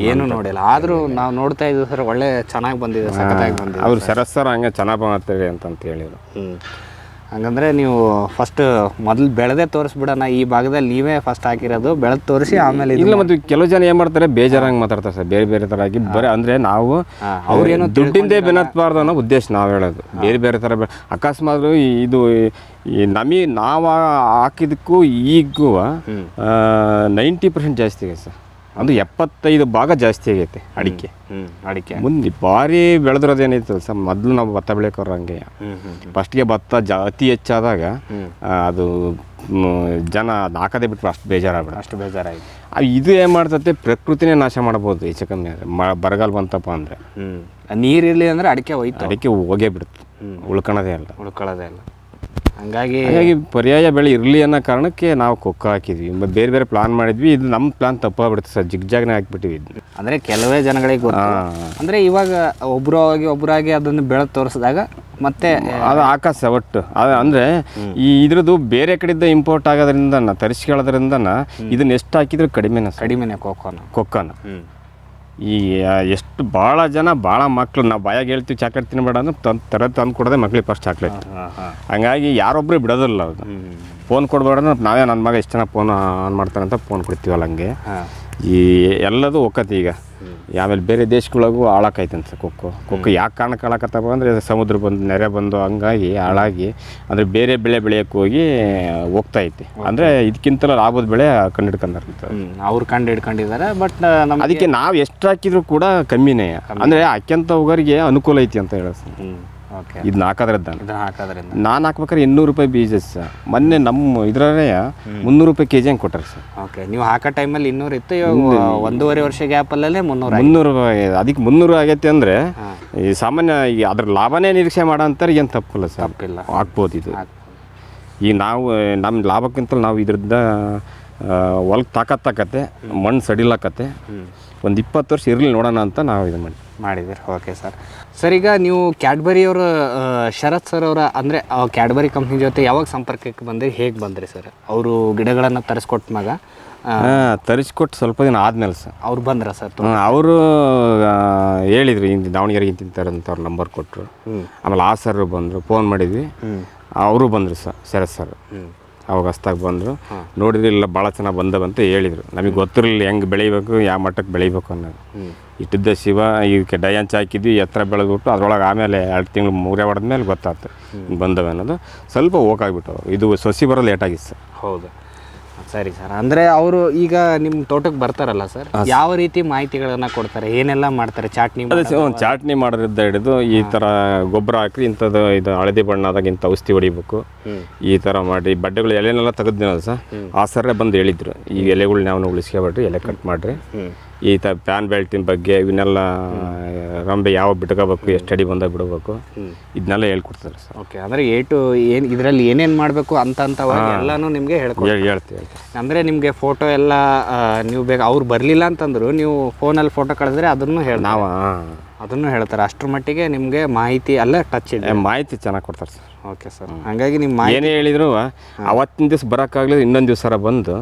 ನೋಡಿಲ್ಲ. ಆದರೂ ನಾವು ನೋಡ್ತಾ ಇದ್ದೀವಿ ಸರ್, ಒಳ್ಳೆ ಚೆನ್ನಾಗಿ ಬಂದಿದೆ, ಸಖತ್ತಾಗಿ ಬಂದಿದೆ. ಅವ್ರು ಸರ್ ಹಂಗೆ ಚೆನ್ನಾಗಿ ಮಾಡ್ತೇವೆ ಅಂತ ಹೇಳಿದ್ರು. ಹಂಗಂದ್ರೆ ನೀವು ಫಸ್ಟ್ ಮೊದಲು ಬೆಳೆದೇ ತೋರಿಸ್ಬಿಡೋಣ, ಈ ಭಾಗದಲ್ಲಿ ನೀವೇ ಫಸ್ಟ್ ಹಾಕಿರೋದು, ಬೆಳೆದು ತೋರಿಸಿ ಆಮೇಲೆ. ಇಲ್ಲ, ಮತ್ತು ಕೆಲವು ಜನ ಏನು ಮಾಡ್ತಾರೆ, ಬೇಜಾರಂಗೆ ಮಾತಾಡ್ತಾರೆ ಸರ್, ಬೇರೆ ಥರ ಆಗಿ ಬರೀ ಅಂದರೆ ನಾವು ಅವ್ರೇನೋ ದುಡ್ಡಿಂದೇ ಬೆನ್ನತ್ಬಾರ್ದು ಅನ್ನೋ ಉದ್ದೇಶ ನಾವು ಹೇಳೋದು. ಬೇರೆ ಥರ ಅಕಸ್ಮಾತ್ ಇದು ನಾವು ಹಾಕಿದ್ದಕ್ಕೂ ಈಗೂ 90% ಜಾಸ್ತಿ ಆಗಿದೆ ಸರ್. ಅದು 75 ಭಾಗ ಜಾಸ್ತಿ ಆಗೈತೆ ಅಡಿಕೆ. ಮುಂದೆ ಭಾರಿ ಬೆಳೆದಿರೋದೇನೈತೆ ಸರ್, ಮೊದಲು ನಾವು ಭತ್ತ ಬೆಳೆಯೋರು ಹಂಗೆ. ಫಸ್ಟ್ಗೆ ಭತ್ತ ಅತಿ ಹೆಚ್ಚಾದಾಗ ಅದು ಜನ ಹಾಕೋದೇ ಬಿಟ್ಟರು, ಅಷ್ಟು ಬೇಜಾರಾಗಿ. ಇದು ಏನು ಮಾಡ್ತತೆ, ಪ್ರಕೃತಿನೇ ನಾಶ ಮಾಡ್ಬೋದು ಹೆಚ್ಚು ಕಮ್ಮಿ ಆದರೆ. ಬರಗಾಲ ಬಂತಪ್ಪ ಅಂದರೆ ನೀರಿರಲಿ ಅಂದರೆ ಅಡಿಕೆ ಹೋಗೇ ಬಿಡುತ್ತೆ, ಉಳ್ಕೊಳ್ಳೋದೇ ಇಲ್ಲ. ಹಂಗಾಗಿ ಪರ್ಯಾಯ ಬೆಳೆ ಇರಲಿ ಅನ್ನೋ ಕಾರಣಕ್ಕೆ ನಾವು ಕೊಕ್ಕ ಹಾಕಿದ್ವಿ. ಮತ್ತು ಬೇರೆ ಪ್ಲಾನ್ ಮಾಡಿದ್ವಿ. ಇದು ನಮ್ಮ ಪ್ಲಾನ್ ತಪ್ಪಾಗ್ಬಿಡುತ್ತೆ ಸರ್, ಜಿಗ್ಜಾಗ್ನೇ ಹಾಕ್ಬಿಟ್ಟಿವಿ. ಅಂದರೆ ಕೆಲವೇ ಜನಗಳಿಗೆ ಗೊತ್ತು. ಅಂದರೆ ಇವಾಗ ಒಬ್ಬರಾಗಿ ಅದನ್ನು ಬೆಳೆದು ತೋರಿಸಿದಾಗ ಮತ್ತೆ ಅದು ಆಕಾಶ ಒಟ್ಟು ಅಂದರೆ ಇದ್ರದ್ದು ಬೇರೆ ಕಡೆಯಿಂದ ಇಂಪೋರ್ಟ್ ಆಗೋದ್ರಿಂದ ತರಿಸ್ಕೊಳ್ಳೋದ್ರಿಂದ ಇದನ್ನ ಎಷ್ಟು ಹಾಕಿದ್ರು ಕಡಿಮೆನೇ ಕೊಕ್ಕನ. ಈ ಎಷ್ಟು ಭಾಳ ಜನ ಭಾಳ ಮಕ್ಕಳು ನಾವು ಬಾಯಾಗ ಹೇಳ್ತೀವಿ ಚಾಕ್ಲೇಟ್ ತಿನ್ನಬೇಡ ಅಂದ್ರೆ ತಂದು ಕೊಡೋದೆ ಮಕ್ಳಿಗೆ ಫಸ್ಟ್ ಚಾಕ್ಲೇಟ್. ಹಂಗಾಗಿ ಯಾರೊಬ್ಬರು ಬಿಡೋದಿಲ್ಲ. ಅದು ಫೋನ್ ಕೊಡಬೇಡ, ನಾವೇ ನನ್ನ ಮಗ ಎಷ್ಟು ಜನ ಫೋನ್ ಆನ್ ಮಾಡ್ತಾರಂತ ಫೋನ್ ಕೊಡ್ತೀವಲ್ಲ. ಹಂಗೆ ಈ ಎಲ್ಲದೂ ಒಕ್ಕತಿ. ಈಗ ಆಮೇಲೆ ಬೇರೆ ದೇಶಗಳಿಗೂ ಹಾಳಾಕೈತಂತೆ ಸರ್ ಕೊಕ್ಕೋ. ಯಾಕೆ ಕಾರಣಕ್ಕೆ ಹಾಳಾಕತ್ತಪ್ಪ ಅಂದರೆ ಸಮುದ್ರ ಬಂದು ನೆರೆ ಬಂದು ಹಂಗಾಗಿ ಹಾಳಾಗಿ ಅಂದರೆ ಬೇರೆ ಬೆಳೆ ಬೆಳೆಯೋಕ್ಕೆ ಹೋಗಿ ಹೋಗ್ತಾಯಿತ್ತು. ಅಂದರೆ ಇದಕ್ಕಿಂತಲೂ ಲಾಭದ ಬೆಳೆ ಅವ್ರು ಕಂಡಿದ್ದಾರೆ. ಬಟ್ ಅದಕ್ಕೆ ನಾವು ಎಷ್ಟು ಹಾಕಿದ್ರು ಕೂಡ ಕಮ್ಮಿನೇ. ಅಂದರೆ ಹಾಕ್ಯಂತ ಹೋಗೋರಿಗೆ ಅನುಕೂಲ ಐತಿ ಅಂತ ಹೇಳೋ ಸರ್. ಇದನ್ನ ಹಾಕೋದ್ರಿಂದ ನಾನು ಹಾಕ್ಬೇಕಾದ್ರೆ 200 ರೂಪಾಯಿ ಬೀಜ ಸರ್. ಮೊನ್ನೆ ನಮ್ಮ ಇದರೇ 300 ರೂಪಾಯಿ ಕೆಜಿ ಹಂಗೆ ಕೊಟ್ಟಾರೆ ಸರ್. ನೀವು ಹಾಕೋ ಟೈಮಲ್ಲಿ 200 ಇತ್ತು, 1.5 ವರ್ಷ ಗ್ಯಾಪಲ್ಲೇ 300 ರೂಪಾಯಿ. ಅದಕ್ಕೆ 300 ಆಗೈತೆ ಅಂದರೆ ಈ ಸಾಮಾನ್ಯ ಅದ್ರ ಲಾಭನೇ ನಿರೀಕ್ಷೆ ಮಾಡೋ ಅಂತಾರೆ ಏನು ತಪ್ಪಿಲ್ಲ ಸರ್, ಹಾಕ್ಬೋದು. ಇದು ಈಗ ನಾವು ನಮ್ಮ ಲಾಭಕ್ಕಿಂತ ನಾವು ಇದ್ರದ್ದು ಹೊಲಕ್ಕೆ ತಾಕತ್ತೆ, ಮಣ್ಣು ಸಡಿಲಾಕತ್ತೆ, ಒಂದು 20 ವರ್ಷ ಇರಲಿ ನೋಡೋಣ ಅಂತ ನಾವು ಇದು ಮಾಡಿದ್ದೀರಿ. Okay sir. ಸರ್, ಈಗ ನೀವು ಕ್ಯಾಡ್ಬರಿಯವರು ಶರತ್ ಸರ್ ಅವರ ಅಂದರೆ ಕ್ಯಾಡ್ಬರಿ ಕಂಪ್ನಿ ಜೊತೆ ಯಾವಾಗ ಸಂಪರ್ಕಕ್ಕೆ ಬಂದ್ರಿ, ಹೇಗೆ ಬಂದ್ರಿ ಸರ್? ಅವರು ಗಿಡಗಳನ್ನು ತರಿಸ್ಕೊಟ್ಟ ಮಗ ತರಿಸ್ಕೊಟ್ಟು ಸ್ವಲ್ಪ ದಿನ ಆದಮೇಲೆ ಸರ್ ಅವ್ರು ಬಂದ್ರ ಸರ್? ಅವರು ಹೇಳಿದ್ರು, ದಾವಣಗೆರೆಗೆ ತಿಂತಾರಂತ ಅವ್ರ ನಂಬರ್ ಕೊಟ್ಟರು. ಆಮೇಲೆ ಸರ್ ಬಂದರು, ಫೋನ್ ಮಾಡಿದ್ವಿ, ಅವರು ಬಂದರು ಸರ್, ಶರತ್ ಸರ್. ಅವಾಗ ಹೊಸ್ದಾಗಿ ಬಂದರು, ನೋಡಿದ್ರೆ ಇಲ್ಲ ಭಾಳ ಚೆನ್ನಾಗಿ ಬಂದವಂತ ಹೇಳಿದರು. ನಮಗೆ ಗೊತ್ತಿರಲಿಲ್ಲ ಹೆಂಗೆ ಬೆಳಿಬೇಕು, ಯಾವ ಮಟ್ಟಕ್ಕೆ ಬೆಳಿಬೇಕು ಅನ್ನೋದು. ಇಟ್ಟಿದ್ದ ಶಿವ ಇದಕ್ಕೆ ಡಯಾಂಚ್ ಹಾಕಿದ್ವಿ, ಎತ್ತರ ಬೆಳೆದ್ಬಿಟ್ಟು ಅದ್ರೊಳಗೆ ಆಮೇಲೆ 2 ತಿಂಗಳು ಮೂರೇ ಹೊಡೆದ್ಮೇಲೆ ಗೊತ್ತಾಯ್ತು ಹಿಂಗೆ ಬಂದವೆ ಅನ್ನೋದು. ಸ್ವಲ್ಪ ಹೋಗಾಗ್ಬಿಟ್ಟು ಇದು ಸಸಿ ಬರೋದು ಲೇಟಾಗಿತ್ತು ಸರ್. ಹೌದು, ಸರಿ ಸರ್. ಅಂದರೆ ಅವರು ಈಗ ನಿಮ್ಮ ತೋಟಕ್ಕೆ ಬರ್ತಾರಲ್ಲ ಸರ್, ಯಾವ ರೀತಿ ಮಾಹಿತಿಗಳನ್ನು ಕೊಡ್ತಾರೆ, ಏನೆಲ್ಲ ಮಾಡ್ತಾರೆ? ಚಾಟ್ನಿ ಅದೇ ಚಾಟ್ನಿ ಮಾಡೋದ್ರಿಂದ ಹಿಡಿದು ಈ ಥರ ಗೊಬ್ಬರ ಹಾಕಿ ಇಂಥದ್ದು ಇದು ಹಳದಿ ಬಣ್ಣದಾಗ ಇಂಥ ಔಷಧಿ ಹೊಡಿಬೇಕು, ಈ ಥರ ಮಾಡಿ ಬಡ್ಡೆಗಳು ಎಲೆನೆಲ್ಲ ತೆಗೆದ್ನಲ್ಲ ಸರ್, ಆ ಸರೇ ಬಂದು ಹೇಳಿದ್ರು ಈ ಎಲೆಗಳ್ನ ನಾವು ಉಳಿಸ್ಕೊಬೇಡ್ರಿ, ಎಲೆ ಕಟ್ ಮಾಡಿರಿ, ಈ ಥರ ಪ್ಯಾನ್ ಬೆಲ್ಟಿನ ಬಗ್ಗೆ ಇವನ್ನೆಲ್ಲ ರಂಬೆ ಯಾವ ಬಿಟ್ಕೋಬೇಕು, ಎಷ್ಟು ಅಡಿ ಬಂದಾಗ ಬಿಡಬೇಕು, ಇದನ್ನೆಲ್ಲ ಹೇಳ್ಕೊಡ್ತಾರೆ ಸರ್. ಓಕೆ, ಅಂದರೆ ಏನು ಇದರಲ್ಲಿ ಏನೇನು ಮಾಡಬೇಕು ಅಂತಂತವಾಗಿ ಎಲ್ಲನೂ ನಿಮಗೆ ಹೇಳ್ತೀವಿ. ಅಂದರೆ ನಿಮಗೆ ಫೋಟೋ ಎಲ್ಲ ನೀವು ಬೇಕು, ಅವ್ರು ಬರಲಿಲ್ಲ ಅಂತಂದ್ರು ನೀವು ಫೋನಲ್ಲಿ ಫೋಟೋ ಕಳಿದ್ರೆ ಅದನ್ನು ಹೇಳ್ತಾರೆ. ಅಷ್ಟರ ಮಟ್ಟಿಗೆ ನಿಮಗೆ ಮಾಹಿತಿ ಅಲ್ಲ ಟಚ್ ಇದೆ, ಮಾಹಿತಿ ಚೆನ್ನಾಗಿ ಕೊಡ್ತಾರೆ ಸರ್. Okay sir. ಹಾಗಾಗಿ ನಿಮ್ಮ ಏನೇ ಹೇಳಿದ್ರು ಅವತ್ತಿನ ದಿವಸ ಬರೋಕ್ಕಾಗಲಿ ಇನ್ನೊಂದು ದಿವಸ ಬಂದು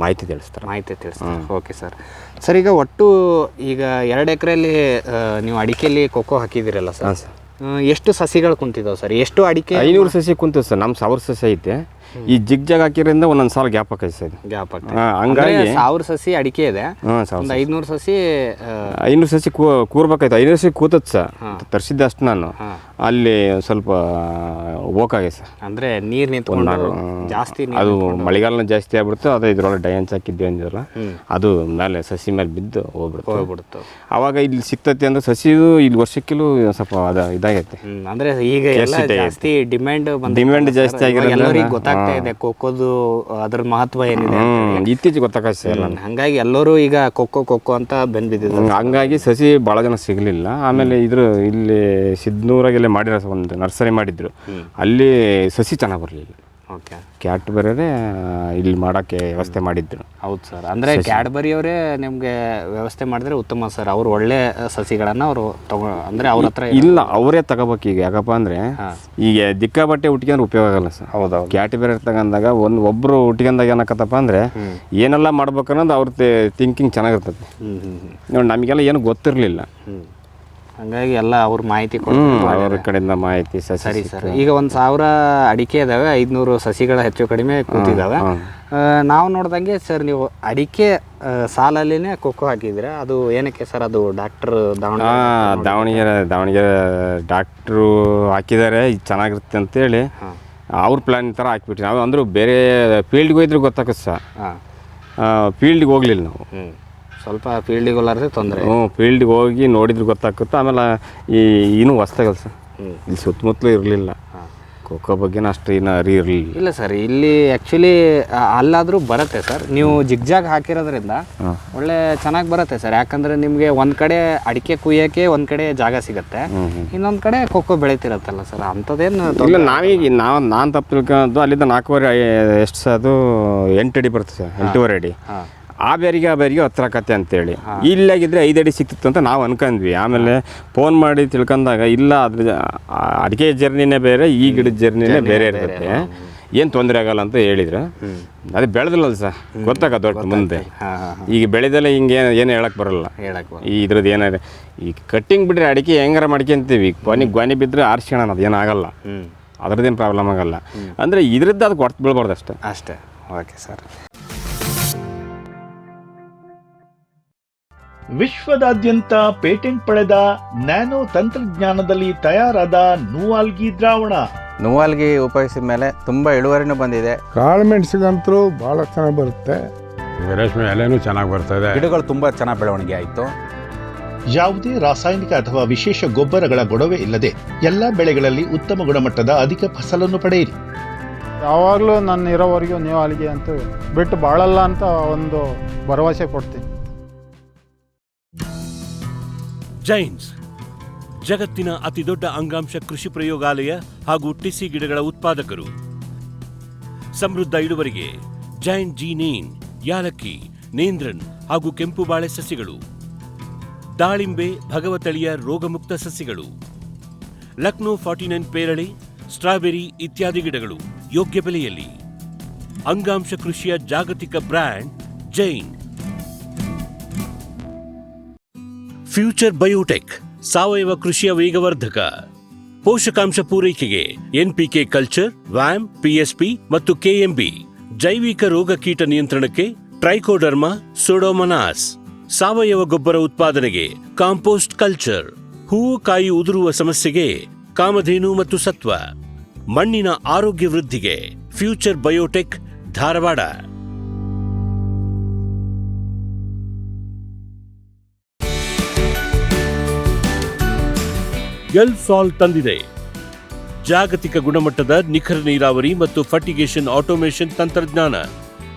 ಮಾಹಿತಿ ತಿಳಿಸ್ತಾರೆ. Okay sir. ಸರ್, ಈಗ ಒಟ್ಟು ಈಗ 2 ಎಕರೆಯಲ್ಲಿ ನೀವು ಅಡಿಕೆಯಲ್ಲಿ ಕೊಕ್ಕೋ ಹಾಕಿದ್ದೀರಲ್ಲ ಸರ್, ಎಷ್ಟು ಸಸಿಗಳು ಕುಂತಿದ್ದಾವೆ ಸರ್? ಎಷ್ಟು ಅಡಿಕೆ? 500 ಸಸಿ ಕುಂತಿದೆ ಸರ್. ನಮ್ಮ 1000 ಸಸಿ ಐತೆ. ಈ ಜಿಗ್ ಆಗಿರೋದ್ರಿಂದ ಒಂದೊಂದು ಸಾಲ ಗ್ಯಾಪ್ ಹಾಕೈತೆ ಸರ್. ಹಂಗಾಗಿ 1000 ಸಸಿ ಅಡಿಕೆ ಇದೆ, ಒಂದು 500 ಸಸಿ 500 ಸಸಿ ಕೂರ್ಬೇಕಾಯ್ತು. 500 ಸಸಿ ಕೂತತ್ ಸರ್, ತರಿಸಿದ್ದೆ ಅಷ್ಟು ನಾನು. ಅಲ್ಲಿ ಸ್ವಲ್ಪ ಹೋಗಾಗಿದೆ ಸರ್, ಅಂದರೆ ನೀರು ನಿಂತ್ಕೊಂಡು ಜಾಸ್ತಿ, ಅದು ಮಳೆಗಾಲ ಜಾಸ್ತಿ ಆಗ್ಬಿಡ್ತು. ಅದು ಇದ್ರೊಳಗೆ ಡಯಾಂಚ್ ಹಾಕಿದ್ವಿ ಅಂದಿರಲ್ಲ, ಅದು ಮೇಲೆ ಸಸಿ ಮೇಲೆ ಬಿದ್ದು ಹೋಗ್ಬಿಡ್ತು. ಅವಾಗ ಇಲ್ಲಿ ಸಿಕ್ತತಿ ಅಂದ್ರೆ ಸಸಿದು ಇಲ್ಲಿ ವರ್ಷಕ್ಕಿಲೂ ಸ್ವಲ್ಪ ಇದಾಗೈತೆ. ಅಂದರೆ ಈಗ ಜಾಸ್ತಿ ಡಿಮ್ಯಾಂಡ್ ಜಾಸ್ತಿ ಆಗಿರೋದ್ರಿಂದ ಗೊತ್ತಾಗ್ತಾ ಇದೆ ಕೊಕ್ಕೋದು ಅದ್ರ ಮಹತ್ವ ಏನಿದೆ ಇತ್ತೀಚೆಗೆ ಗೊತ್ತಾಗ್ತದೆ. ಹಂಗಾಗಿ ಎಲ್ಲರೂ ಈಗ ಕೊಕ್ಕೋ ಅಂತ ಬಂದ್ಬಿದ್ದಿದ್ರು. ಹಂಗಾಗಿ ಸಸಿ ಭಾಳ ಜನ ಸಿಗಲಿಲ್ಲ. ಆಮೇಲೆ ಇಲ್ಲಿ ಸಿದ್ನೂರಾಗೆಲ್ಲ ಮಾಡಿರೋ ಒಂದು ನರ್ಸರಿ ಮಾಡಿದ್ರು, ಅಲ್ಲಿ ಸಸಿ ಚೆನ್ನಾಗಿ ಬರಲಿಲ್ಲ. ಓಕೆ, ಕ್ಯಾಡ್ಬರಿ ಇಲ್ಲಿ ಮಾಡೋಕ್ಕೆ ವ್ಯವಸ್ಥೆ ಮಾಡಿದ್ರು. ಹೌದು ಸರ್. ಅಂದರೆ ಕ್ಯಾಡ್ಬರಿ ಅವರೇ ನಿಮಗೆ ವ್ಯವಸ್ಥೆ ಮಾಡಿದ್ರೆ ಉತ್ತಮ ಸರ್. ಅವರು ಒಳ್ಳೆ ಸಸಿಗಳನ್ನು ಅವರು ಅಂದರೆ ಅವ್ರ ಹತ್ರ ಇಲ್ಲ, ಅವರೇ ತಗೋಬೇಕು. ಈಗ ಯಾಕಪ್ಪ ಅಂದರೆ ಈಗ ದಿಕ್ಕಾಬಟ್ಟೆ ಹುಟ್ಕೊಂಡ್ರೆ ಉಪಯೋಗ ಆಗಲ್ಲ ಸರ್. ಹೌದು, ಕ್ಯಾಡ್ಬರಿ ತಗೊಂಡಾಗ ಒಬ್ಬರು ಹುಟ್ಕೊಂಡಾಗ ಏನಕ್ಕತ್ತಪ್ಪ ಅಂದರೆ ಏನೆಲ್ಲ ಮಾಡ್ಬೇಕನ್ನೋದು ಅವ್ರ ಥಿಂಕಿಂಗ್ ಚೆನ್ನಾಗಿರ್ತದೆ. ನೋಡಿ, ನಮಗೆಲ್ಲ ಏನು ಗೊತ್ತಿರಲಿಲ್ಲ, ಹಂಗಾಗಿ ಎಲ್ಲ ಅವ್ರ ಮಾಹಿತಿ ಅವ್ರ ಕಡೆಯಿಂದ ಮಾಹಿತಿ. ಸರಿ ಸರ್. ಈಗ 1000 ಅಡಿಕೆ ಇದಾವೆ, 500 ಸಸಿಗಳ ಹೆಚ್ಚು ಕಡಿಮೆ ಕೂತಿದ್ದಾವೆ. ನಾವು ನೋಡ್ದಂಗೆ ಸರ್, ನೀವು ಅಡಿಕೆ ಸಾಲಲ್ಲಿನೇ ಕೊಕ್ಕೋ ಹಾಕಿದ್ದೀರಾ, ಅದು ಏನಕ್ಕೆ ಸರ್? ಅದು ದಾವಣಗೆರೆ ಡಾಕ್ಟ್ರು ಹಾಕಿದ್ದಾರೆ, ಇದು ಚೆನ್ನಾಗಿರುತ್ತೆ ಅಂತೇಳಿ ಅವ್ರ ಪ್ಲ್ಯಾನ್ ಥರ ಹಾಕ್ಬಿಟ್ರಿ ನಾವು. ಅಂದರೂ ಬೇರೆ ಫೀಲ್ಡ್ಗೆ ಹೋಗಿದ್ರೆ ಗೊತ್ತಾಗುತ್ತೆ ಸರ್, ಫೀಲ್ಡ್ಗೆ ಹೋಗ್ಲಿಲ್ಲ ನಾವು. ಸ್ವಲ್ಪ ಫೀಲ್ಡಿಗೆ ಹೋಲಾರ್ದೆ ತೊಂದರೆ. ಫೀಲ್ಡ್ಗೆ ಹೋಗಿ ನೋಡಿದ್ರೆ ಗೊತ್ತಾಗುತ್ತೆ. ಆಮೇಲೆ ಇನ್ನೂ ಹೊಸ್ದಾಗಲ್ಲ ಸರ್, ಇಲ್ಲಿ ಸುತ್ತಮುತ್ತಲೂ ಇರಲಿಲ್ಲ, ಕೊಕ್ಕೋ ಬಗ್ಗೆ ಅಷ್ಟು ಇನ್ನೂ ಇರಲಿಲ್ಲ. ಇಲ್ಲ ಸರ್, ಇಲ್ಲಿ ಆ್ಯಕ್ಚುಲಿ ಅಲ್ಲಾದರೂ ಬರುತ್ತೆ ಸರ್. ನೀವು ಜಿಗ್ಜಾಗ್ ಹಾಕಿರೋದ್ರಿಂದ ಒಳ್ಳೆ ಚೆನ್ನಾಗಿ ಬರುತ್ತೆ ಸರ್. ಯಾಕಂದರೆ ನಿಮಗೆ ಒಂದು ಕಡೆ ಅಡಿಕೆ ಕುಯ್ಯೋಕ್ಕೆ ಒಂದು ಕಡೆ ಜಾಗ ಸಿಗುತ್ತೆ, ಇನ್ನೊಂದು ಕಡೆ ಕೊಕ್ಕೋ ಬೆಳೀತಿರತ್ತಲ್ಲ ಸರ್, ಅಂಥದ್ದೇನು ಇಲ್ಲ. ನಾನು ತಪ್ಪು ತಿಳ್ಕೊಂಡು ಅಲ್ಲಿಂದ 4.5 ಎಷ್ಟು ಸರ್, ಅದು 8 ಅಡಿ ಬರುತ್ತೆ ಸರ್, 8.5 ಅಡಿ. ಆ ಬೇರಿಗೆ ಹತ್ರ ಆಕತ್ತೆ ಅಂತೇಳಿ. ಇಲ್ಲಾಗಿದ್ರೆ 5 ಅಡಿ ಸಿಕ್ತಿತ್ತು ಅಂತ ನಾವು ಅನ್ಕೊಂಡ್ವಿ. ಆಮೇಲೆ ಫೋನ್ ಮಾಡಿ ತಿಳ್ಕೊಂಡಾಗ ಇಲ್ಲ, ಅದ್ರ ಅಡಿಕೆ ಜರ್ನಿನೇ ಬೇರೆ, ಈ ಗಿಡದ ಜರ್ನಿನೇ ಬೇರೆ ಇರುತ್ತೆ, ಏನು ತೊಂದರೆ ಆಗಲ್ಲ ಅಂತ ಹೇಳಿದ್ರು. ಅದು ಬೆಳೆದಿಲ್ಲ ಸರ್, ಗೊತ್ತಾಗತ್ತೆ ಮುಂದೆ. ಈಗ ಬೆಳೆದಲ್ಲ ಹಿಂಗೆ ಏನು ಹೇಳಕ್ಕೆ ಬರಲ್ಲ. ಈ ಇದ್ರದ್ದು ಏನಾದ್ರೆ ಈಗ ಕಟ್ಟಿಂಗ್ ಬಿಡ್ರೆ ಅಡಿಕೆ ಹೆಂಗಾರ ಮಾಡ್ಕೊಂತೀವಿ, ಗೊನೆ ಬಿದ್ದರೆ ಆರಿಸ್ಕೋಣ, ಅದು ಏನಾಗಲ್ಲ, ಅದ್ರದ್ದೇನು ಪ್ರಾಬ್ಲಮ್ ಆಗಲ್ಲ. ಅಂದರೆ ಇದ್ರದ್ದು ಅದಕ್ಕೆ ಹೊರ್ತು ಬೀಳ್ಬಾರ್ದು ಅಷ್ಟೇ. Okay sir. ವಿಶ್ವದಾದ್ಯಂತ ಪೇಟೆಂಟ್ ಪಡೆದ ನ್ಯಾನೋ ತಂತ್ರಜ್ಞಾನದಲ್ಲಿ ತಯಾರಾದ ನೂವಾಲ್ಗಿ ದ್ರಾವಣ. ನೂವಾಲ್ಗಿ ಉಪಯೋಗಿಸಿದ ಮೇಲೆ ತುಂಬ ಇಳುವರಿನೂ ಬಂದಿದೆ. ಕಾಳುಮೆಣಸಿಗಂತೂ ಭಾಳ ಚೆನ್ನಾಗಿ ಬರುತ್ತೆ, ರೇಷ್ಮೆ ಎಲೆನೂ ಚೆನ್ನಾಗಿ ಬರ್ತದೆ, ಗಿಡಗಳು ತುಂಬ ಚೆನ್ನಾಗಿ ಬೆಳವಣಿಗೆ ಆಯಿತು. ಯಾವುದೇ ರಾಸಾಯನಿಕ ಅಥವಾ ವಿಶೇಷ ಗೊಬ್ಬರಗಳ ಗೊಡವೆ ಇಲ್ಲದೆ ಎಲ್ಲ ಬೆಳೆಗಳಲ್ಲಿ ಉತ್ತಮ ಗುಣಮಟ್ಟದ ಅಧಿಕ ಫಸಲನ್ನು ಪಡೆಯಿರಿ. ಯಾವಾಗಲೂ ನನ್ನ ಇರೋವರೆಗೂ ನೂವಾಲ್ಗಿ ಅಂತೂ ಬಿಟ್ಟು ಬಾಳಲ್ಲ ಅಂತ ಒಂದು ಭರವಸೆ ಕೊಡ್ತೀನಿ. ಜೈನ್ಸ್ ಜಗತ್ತಿನ ಅತಿದೊಡ್ಡ ಅಂಗಾಂಶ ಕೃಷಿ ಪ್ರಯೋಗಾಲಯ ಹಾಗೂ ಟಿಸಿ ಗಿಡಗಳ ಉತ್ಪಾದಕರು. ಸಮೃದ್ಧ ಇಳುವರಿಗೆ ಜೈನ್ ಜೀನೇನ್, ಯಾಲಕ್ಕಿ, ನೇಂದ್ರನ್ ಹಾಗೂ ಕೆಂಪು ಬಾಳೆ ಸಸಿಗಳು, ದಾಳಿಂಬೆ, ಭಗವತಳಿಯ ರೋಗಮುಕ್ತ ಸಸಿಗಳು, ಲಕ್ನೋ 49 ಪೇರಳೆ, ಸ್ಟ್ರಾಬೆರಿ ಇತ್ಯಾದಿ ಗಿಡಗಳು ಯೋಗ್ಯ ಬೆಲೆಯಲ್ಲಿ. ಅಂಗಾಂಶ ಕೃಷಿಯ ಜಾಗತಿಕ ಬ್ರ್ಯಾಂಡ್ ಜೈನ್. ಫ್ಯೂಚರ್ ಬಯೋಟೆಕ್ ಸಾವಯವ ಕೃಷಿಯ ವೇಗವರ್ಧಕ. ಪೋಷಕಾಂಶ ಪೂರೈಕೆಗೆ NPK ಕಲ್ಚರ್, ವ್ಯಾಮ್, PSP ಮತ್ತು KMB ಜೈವಿಕ ರೋಗ ಕೀಟ ನಿಯಂತ್ರಣಕ್ಕೆ ಟ್ರೈಕೋಡರ್ಮಾ ಸೂಡೋಮೊನಾಸ್, ಸಾವಯವ ಗೊಬ್ಬರ ಉತ್ಪಾದನೆಗೆ ಕಾಂಪೋಸ್ಟ್ ಕಲ್ಚರ್, ಹೂವು ಕಾಯಿ ಉದುರುವ ಸಮಸ್ಯೆಗೆ ಕಾಮಧೇನು ಮತ್ತು ಸತ್ವ, ಮಣ್ಣಿನ ಆರೋಗ್ಯ ವೃದ್ಧಿಗೆ ಫ್ಯೂಚರ್ ಬಯೋಟೆಕ್ ಧಾರವಾಡ. ಎಲ್ಸಾಲ್ ತಂದಿದೆ ಜಾಗತಿಕ ಗುಣಮಟ್ಟದ ನಿಖರ ನೀರಾವರಿ ಮತ್ತು ಫರ್ಟಿಗೇಷನ್ ಆಟೋಮೇಷನ್ ತಂತ್ರಜ್ಞಾನ.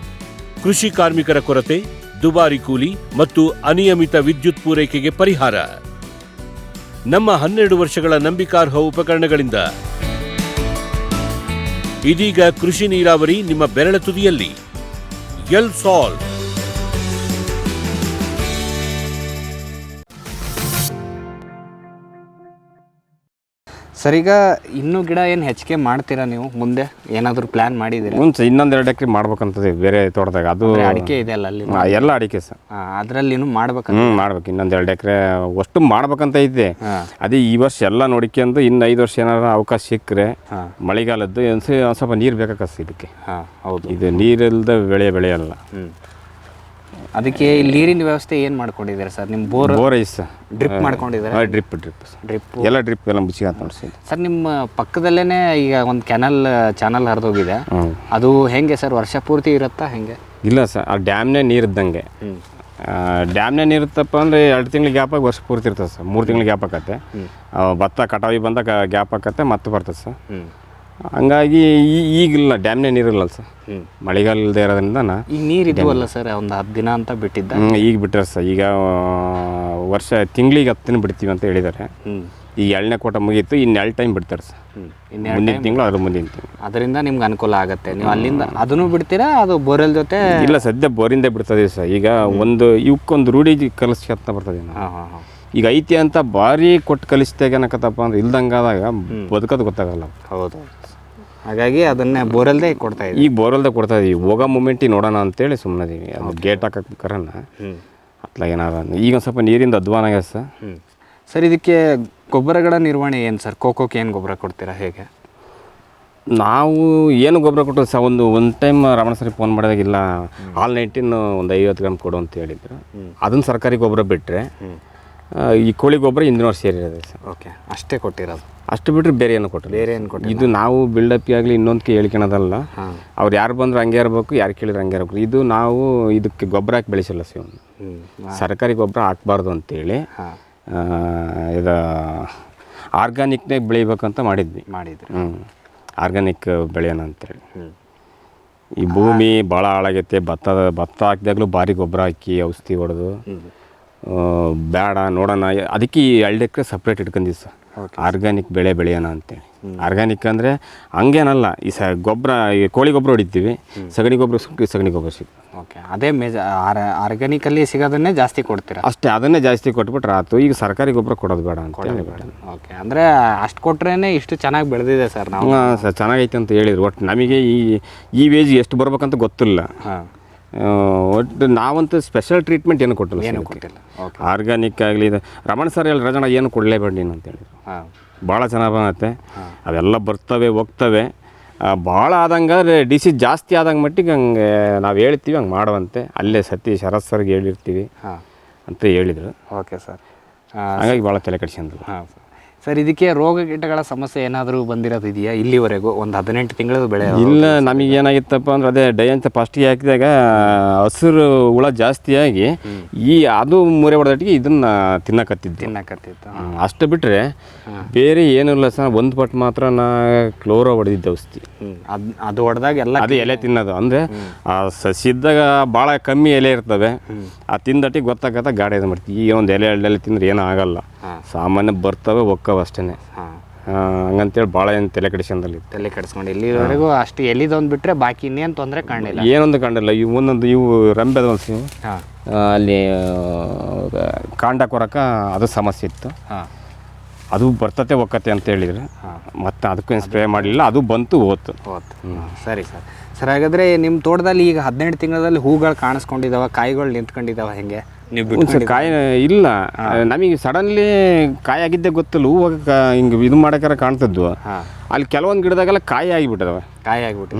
ಕೃಷಿ ಕಾರ್ಮಿಕರ ಕೊರತೆ, ದುಬಾರಿ ಕೂಲಿ ಮತ್ತು ಅನಿಯಮಿತ ವಿದ್ಯುತ್ ಪೂರೈಕೆಗೆ ಪರಿಹಾರ. ನಮ್ಮ 12 ವರ್ಷಗಳ ನಂಬಿಕಾರ್ಹ ಉಪಕರಣಗಳಿಂದ ಇದೀಗ ಕೃಷಿ ನೀರಾವರಿ ನಿಮ್ಮ ಬೆರಳ ತುದಿಯಲ್ಲಿ. ಎಲ್ಸಾಲ್. ಸರ್, ಈಗ ಇನ್ನೂ ಗಿಡ ಏನು ಹೆಚ್ಚಿಗೆ ಮಾಡ್ತೀರಾ ನೀವು? ಮುಂದೆ ಏನಾದರೂ ಪ್ಲಾನ್ ಮಾಡಿದ್ದೀರಾ? ಮುಂಚೆ ಇನ್ನೊಂದು 2 ಎಕರೆ ಮಾಡ್ಬೇಕಂತದೆ ಬೇರೆ ತೋಟದಾಗ. ಅದು ಅಡಿಕೆ ಇದೆ ಅಲ್ಲ ಅಲ್ಲಿ? ಎಲ್ಲ ಅಡಿಕೆ ಸರ್. ಅದರಲ್ಲಿ ಮಾಡ್ಬೇಕಂತ ಮಾಡ್ಬೇಕು. ಇನ್ನೊಂದು 2 ಎಕರೆ ಅಷ್ಟು ಮಾಡ್ಬೇಕಂತ ಐತೆ. ಅದೇ ಈ ವರ್ಷ ಎಲ್ಲ ನೋಡಿಕೊಂಡು ಇನ್ನು 5 ವರ್ಷ ಏನಾರ ಅವಕಾಶ ಸಿಕ್ಕರೆ ಮಳೆಗಾಲದ್ದು ಸ್ವಲ್ಪ ನೀರು ಬೇಕಾಗತ್ತೆ ಇದಕ್ಕೆ. ಹೌದು, ಇದು ನೀರಿಲ್ಲದ ಬೆಳೆಯಲ್ಲ. ಅದಕ್ಕೆ ನೀರಿನ ವ್ಯವಸ್ಥೆ ಏನು ಮಾಡ್ಕೊಂಡಿದ್ದೀರಾ ಸರ್? ನಿಮ್ಮ ಬೋರ್ ಐಸ್ ಡ್ರಿಪ್ ಮಾಡ್ಕೊಂಡಿದ್ದೀರಾ? ಡ್ರಿಪ್ ಎಲ್ಲ ಡ್ರಿಪ್ ಎಲ್ಲ ಮುಚ್ಚಿ ನೋಡಿ ಸರ್. ನಿಮ್ಮ ಪಕ್ಕದಲ್ಲೇ ಈಗ ಒಂದು ಚಾನಲ್ ಹರಿದೋಗಿದೆ. ಅದು ಹೆಂಗೆ ಸರ್? ವರ್ಷ ಪೂರ್ತಿ ಇರುತ್ತಾ ಹೆಂಗೆ? ಇಲ್ಲ ಸರ್, ಆ ಡ್ಯಾಮ್ನೇ ನೀರಿದ್ದಂಗೆ. ಡ್ಯಾಮ್ನೇ ನೀರುತ್ತಪ್ಪ ಅಂದರೆ 2 ತಿಂಗಳ ಗ್ಯಾಪಾಗಿ ವರ್ಷ ಪೂರ್ತಿ ಇರ್ತದೆ ಸರ್. 3 ತಿಂಗಳ ಗ್ಯಾಪ್ ಆಕತ್ತೆ. ಭತ್ತ ಕಟಾವಿ ಬಂದಾಗ ಗ್ಯಾಪ್ ಆಕತ್ತೆ, ಮತ್ತೆ ಬರ್ತದೆ ಸರ್. ಹಂಗಾಗಿ ಈಗಿಲ್ಲ, ಡ್ಯಾಮ್ನೇ ನೀರಿಲ್ಲ ಸರ್. ಮಳೆಗಾಲ ಇಲ್ಲದೆ ಇರೋದ್ರಿಂದ ಈಗ ನೀರು ಇದ್ವಲ್ಲ ಸರ್, ಒಂದು 10 ದಿನ ಅಂತ ಬಿಟ್ಟಿದ್ದ. ಈಗ ಬಿಟ್ಟರೆ ಸರ್. ಈಗ ವರ್ಷ ತಿಂಗಳಿಗೆ 10 ದಿನ ಬಿಡ್ತೀವಿ ಅಂತ ಹೇಳಿದ್ದಾರೆ. ಈಗ 2ನೇ ಕೋಟ ಮುಗೀತು, ಇನ್ನು 2 ಟೈಮ್ ಬಿಡ್ತಾರೆ ಸರ್. ಮುಂದಿನ ತಿಂಗಳು, ಅದ್ರ ಮುಂದಿನ ತಿಂಗಳು. ಅದರಿಂದ ನಿಮ್ಗೆ ಅನುಕೂಲ ಆಗುತ್ತೆ. ನೀವು ಅಲ್ಲಿಂದ ಅದನ್ನು ಬಿಡ್ತೀರಾ? ಅದು ಬೋರೆಲ್ ಜೊತೆ? ಇಲ್ಲ, ಸದ್ಯ ಬೋರಿಂದ ಬಿಡ್ತದೆ ಸರ್. ಈಗ ಇವಕ್ಕೊಂದು ರೂಢಿ ಕಲಿಸ್ಕೊತ ಬರ್ತದೆ. ಈಗ ಐತಿ ಅಂತ ಭಾರಿ ಕೊಟ್ಟು ಕಲಿಸ್ದಾಗ ಏನಕತ್ತಪ್ಪ ಅಂದ್ರೆ ಇಲ್ದಂಗಾದಾಗ ಬದುಕೋದು ಗೊತ್ತಾಗಲ್ಲ. ಹೌದು, ಹಾಗಾಗಿ ಅದನ್ನೇ ಬೋರಲ್ದೇ ಕೊಡ್ತಾ ಇದ್ದೀವಿ. ಈಗ ಬೋರಲ್ದೇ ಕೊಡ್ತಾ ಇದೀವಿ. ಹೋಗೋ ಮೂಮೆಂಟಿಗೆ ನೋಡೋಣ ಅಂತೇಳಿ ಸುಮ್ಮನಿದ್ದೀವಿ. ಅದು ಗೇಟ್ ಹಾಕಕ್ಕಾರಣ ಅತ್ಲಾಗ ಏನಾರ ಈಗ ಒಂದು ಸ್ವಲ್ಪ ನೀರಿಂದ ಅಧ್ವಾನ ಆಗ್ಯದ ಸರ್. ಸರ್, ಇದಕ್ಕೆ ಗೊಬ್ಬರಗಳ ನಿರ್ವಹಣೆ ಏನು ಸರ್? ಕೋಕೋಕ್ಕೆ ಏನು ಗೊಬ್ಬರ ಕೊಡ್ತೀರಾ, ಹೇಗೆ? ನಾವು ಏನು ಗೊಬ್ಬರ ಕೊಟ್ಟರು ಸರ್, ಒಂದು ಟೈಮ್ ರಮಣ ಸರಿ ಫೋನ್ ಮಾಡಿದಾಗಿಲ್ಲ, ಆಲ್-19 ಒಂದು 50 ಗ್ರಾಮ್ ಕೊಡು ಅಂತ ಹೇಳಿದ್ರು. ಅದನ್ನು ಸರ್ಕಾರಿ ಗೊಬ್ಬರ ಬಿಟ್ಟರೆ ಈ ಕೋಳಿ ಗೊಬ್ಬರ ಹಿಂದಿನ ವರ್ಷ ಸೇರಿರೋದು ಸರ್. ಓಕೆ, ಅಷ್ಟೇ ಕೊಟ್ಟಿರೋದು? ಅಷ್ಟು ಬಿಟ್ಟರೆ ಬೇರೆ ಏನು ಕೊಟ್ಟರು. ಇದು ನಾವು ಬಿಲ್ಡಪ್ ಆಗಲಿ ಇನ್ನೊಂದಕ್ಕೆ ಹೇಳ್ಕೊಳೋದಲ್ಲ. ಅವ್ರು ಯಾರು ಬಂದ್ರೆ ಹಂಗೆ ಇರಬೇಕು, ಯಾರು ಕೇಳಿದ್ರೆ ಹಂಗೆ ಇರಬೇಕು. ಇದು ನಾವು ಇದಕ್ಕೆ ಗೊಬ್ಬರ ಹಾಕಿ ಬೆಳೆಸಿಲ್ಲ ಸರ್. ಸರ್ಕಾರಿ ಗೊಬ್ಬರ ಹಾಕ್ಬಾರ್ದು ಅಂತೇಳಿ ಇದು ಆರ್ಗ್ಯಾನಿಕ್ನಾಗ ಬೆಳಿಬೇಕಂತ ಮಾಡಿದ್ರಿ. ಆರ್ಗ್ಯಾನಿಕ್ ಬೆಳೆಯೋಣ ಅಂತೇಳಿ. ಈ ಭೂಮಿ ಭಾಳ ಹಾಳಾಗೈತೆ. ಭತ್ತ ಹಾಕಿದಾಗಲೂ ಭಾರಿ ಗೊಬ್ಬರ ಹಾಕಿ ಔಷಧಿ ಹೊಡೆದು ಬೇಡ ನೋಡೋಣ. ಅದಕ್ಕೆ ಈ 2 ಎಕರೆ ಸಪ್ರೇಟ್ ಇಟ್ಕೊಂಡಿದ್ದು ಸರ್. ಆರ್ಗ್ಯಾನಿಕ್ ಬೆಳೆಯೋಣ ಅಂತೇಳಿ. ಆರ್ಗ್ಯಾನಿಕ್ ಅಂದರೆ ಹಂಗೇನಲ್ಲ, ಈ ಗೊಬ್ಬರ ಕೋಳಿ ಗೊಬ್ಬರ ಹೊಡಿತೀವಿ, ಸಗಣಿ ಗೊಬ್ಬರ ಸಿಗ್ತದೆ. ಓಕೆ, ಅದೇ ಆರ್ಗ್ಯಾನಿಕಲ್ಲಿ ಸಿಗೋದನ್ನೇ ಜಾಸ್ತಿ ಕೊಡ್ತೀರಾ? ಅಷ್ಟೇ, ಅದನ್ನೇ ಜಾಸ್ತಿ ಕೊಟ್ಬಿಟ್ರೆ ಆಯ್ತು. ಈಗ ಸರ್ಕಾರಿ ಗೊಬ್ಬರ ಕೊಡೋದು ಬೇಡ ಅಂತ ಹೇಳಿ. ಓಕೆ, ಅಂದರೆ ಅಷ್ಟು ಕೊಟ್ರೇ ಇಷ್ಟು ಚೆನ್ನಾಗಿ ಬೆಳೆದಿದೆ ಸರ್. ನಾವು ಸರ್ ಚೆನ್ನಾಗೈತೆ ಅಂತ ಹೇಳಿದ್ರು. ಒಟ್ಟು ನಮಗೆ ಈ ವೇಜ್ ಎಷ್ಟು ಬರ್ಬೇಕಂತ ಗೊತ್ತಿಲ್ಲ. ಒಟ್ಟು ನಾವಂತೂ ಸ್ಪೆಷಲ್ ಟ್ರೀಟ್ಮೆಂಟ್ ಏನು ಕೊಟ್ಟಿಲ್ಲ. ಆರ್ಗ್ಯಾನಿಕ್ ಆಗಲಿ ಇದು ರಮಣ ಸರ್ ಹೇಳಿ ರಜಣ ಏನು ಕೊಡಲೇಬೇಡ ನೀನು ಅಂತ ಹೇಳಿದ್ರು. ಭಾಳ ಚೆನ್ನಾಗಿ ಬಂದತ್ತೆ. ಅವೆಲ್ಲ ಬರ್ತವೆ ಹೋಗ್ತವೆ. ಭಾಳ ಆದಂಗೆ ಡಿಸೀಸ್ ಜಾಸ್ತಿ ಆದಂಗೆ ಮಟ್ಟಿಗೆ ಹಂಗೆ ನಾವು ಹೇಳ್ತೀವಿ, ಹಂಗೆ ಮಾಡುವಂತೆ. ಅಲ್ಲೇ ಶರತ್ ಸರ್ಗೆ ಹೇಳಿರ್ತೀವಿ ಅಂತ ಹೇಳಿದರು. ಓಕೆ ಸರ್, ಹಾಗಾಗಿ ಭಾಳ ತಲೆ ಕೆಡಿಸ್ಕೊಂಡ್ರು. ಹಾಂ ಸರ್, ಇದಕ್ಕೆ ರೋಗ ಕೀಟಗಳ ಸಮಸ್ಯೆ ಏನಾದರೂ ಬಂದಿರೋದು ಇದೆಯಾ ಇಲ್ಲಿವರೆಗೂ? ಒಂದು 18 ತಿಂಗಳು ಬೆಳೆ ಇಲ್ಲ. ನಮಗೆ ಏನಾಗಿತ್ತಪ್ಪ ಅಂದ್ರೆ ಅದೇ ಡೈ ಅಂತ ಫಸ್ಟಿಗೆ ಹಾಕಿದಾಗ ಹಸಿರು ಹುಳ ಜಾಸ್ತಿಯಾಗಿ ಅದು ಮೂರೆ ಹೊಡೆದಟ್ಟಿಗೆ ಇದನ್ನು ತಿನ್ನಕತ್ತಿತ್ತು. ಅಷ್ಟು ಬಿಟ್ಟರೆ ಬೇರೆ ಏನಿಲ್ಲ ಸರ್. ಒಂದು ಪಟ್ಟು ಮಾತ್ರ ನಾ ಕ್ಲೋರೋ ಹೊಡೆದಿದ್ದೆ ಔಷಧಿ. ಅದು ಹೊಡೆದಾಗ ಎಲ್ಲ ಅದು ಎಲೆ ತಿನ್ನೋದು. ಅಂದರೆ ಸಸಿದ್ದಾಗ ಭಾಳ ಕಮ್ಮಿ ಎಲೆ ಇರ್ತವೆ. ಆ ತಿಂದಟ್ಟಿಗೆ ಗೊತ್ತಾಗತ್ತ ಗಾಡಿ ಇದು ಮಾಡ್ತೀವಿ. ಈ ಒಂದು ಎಲೆ ತಿಂದ್ರೆ ಏನೂ ಆಗಲ್ಲ. ಸಾಮಾನ್ಯ ಬರ್ತವೆ ಹೋಗ್ತವೆ ಅಷ್ಟೇ. ಹಂಗಂತೇಳಿ ಭಾಳ ಏನು ತಲೆ ಕೆಡಿಸ್ಕೊಂಡು ಇಲ್ಲಿವರೆಗೂ ಅಷ್ಟು ಎಲಿದೊಂದು ಬಿಟ್ಟರೆ ಬಾಕಿ ಇನ್ನೇನು ತೊಂದರೆ ಕಾಣಲಿಲ್ಲ. ಏನೊಂದು ಕಂಡಿಲ್ಲ. ಇವು ರೆಂಬೆದ ಒಂದು ಅಲ್ಲಿ ಕಾಂಡ ಕೊರಕ ಅದು ಸಮಸ್ಯೆ ಇತ್ತು. ಅದು ಬರ್ತತೆ ಒಕ್ಕತ್ತೆ ಅಂತ ಹೇಳಿದ್ರು. ಮತ್ತು ಅದಕ್ಕೂ ಸ್ಪ್ರೇ ಮಾಡಲಿಲ್ಲ. ಅದು ಬಂತು ಹೋತು. ಸರಿ ಸರ್. ಹಾಗಾದರೆ ನಿಮ್ಮ ತೋಟದಲ್ಲಿ ಈಗ 12 ತಿಂಗಳಲ್ಲಿ ಹೂಗಳು ಕಾಣಿಸ್ಕೊಂಡಿದ್ದಾವೆ, ಕಾಯಿಗಳು ನಿಂತ್ಕೊಂಡಿದ್ದಾವೆ, ಹೆಂಗೆ? ನೀವು ಒಂದು ಸರ್ ಕಾಯಿ ಇಲ್ಲ, ನಮಗೆ ಸಡನ್ಲಿ ಕಾಯಿ ಆಗಿದ್ದೆ ಗೊತ್ತಿಲ್ಲ. ಹೂವಾಗ ಹಿಂಗೆ ಇದು ಮಾಡೋಕ್ಕಾರ ಕಾಣ್ತಿದ್ವು. ಅಲ್ಲಿ ಕೆಲವೊಂದು ಗಿಡದಾಗೆಲ್ಲ ಕಾಯಿ ಆಗಿಬಿಟ್ಟದವೆ. ಕಾಯಿ ಆಗಿಬಿಟ್ಟು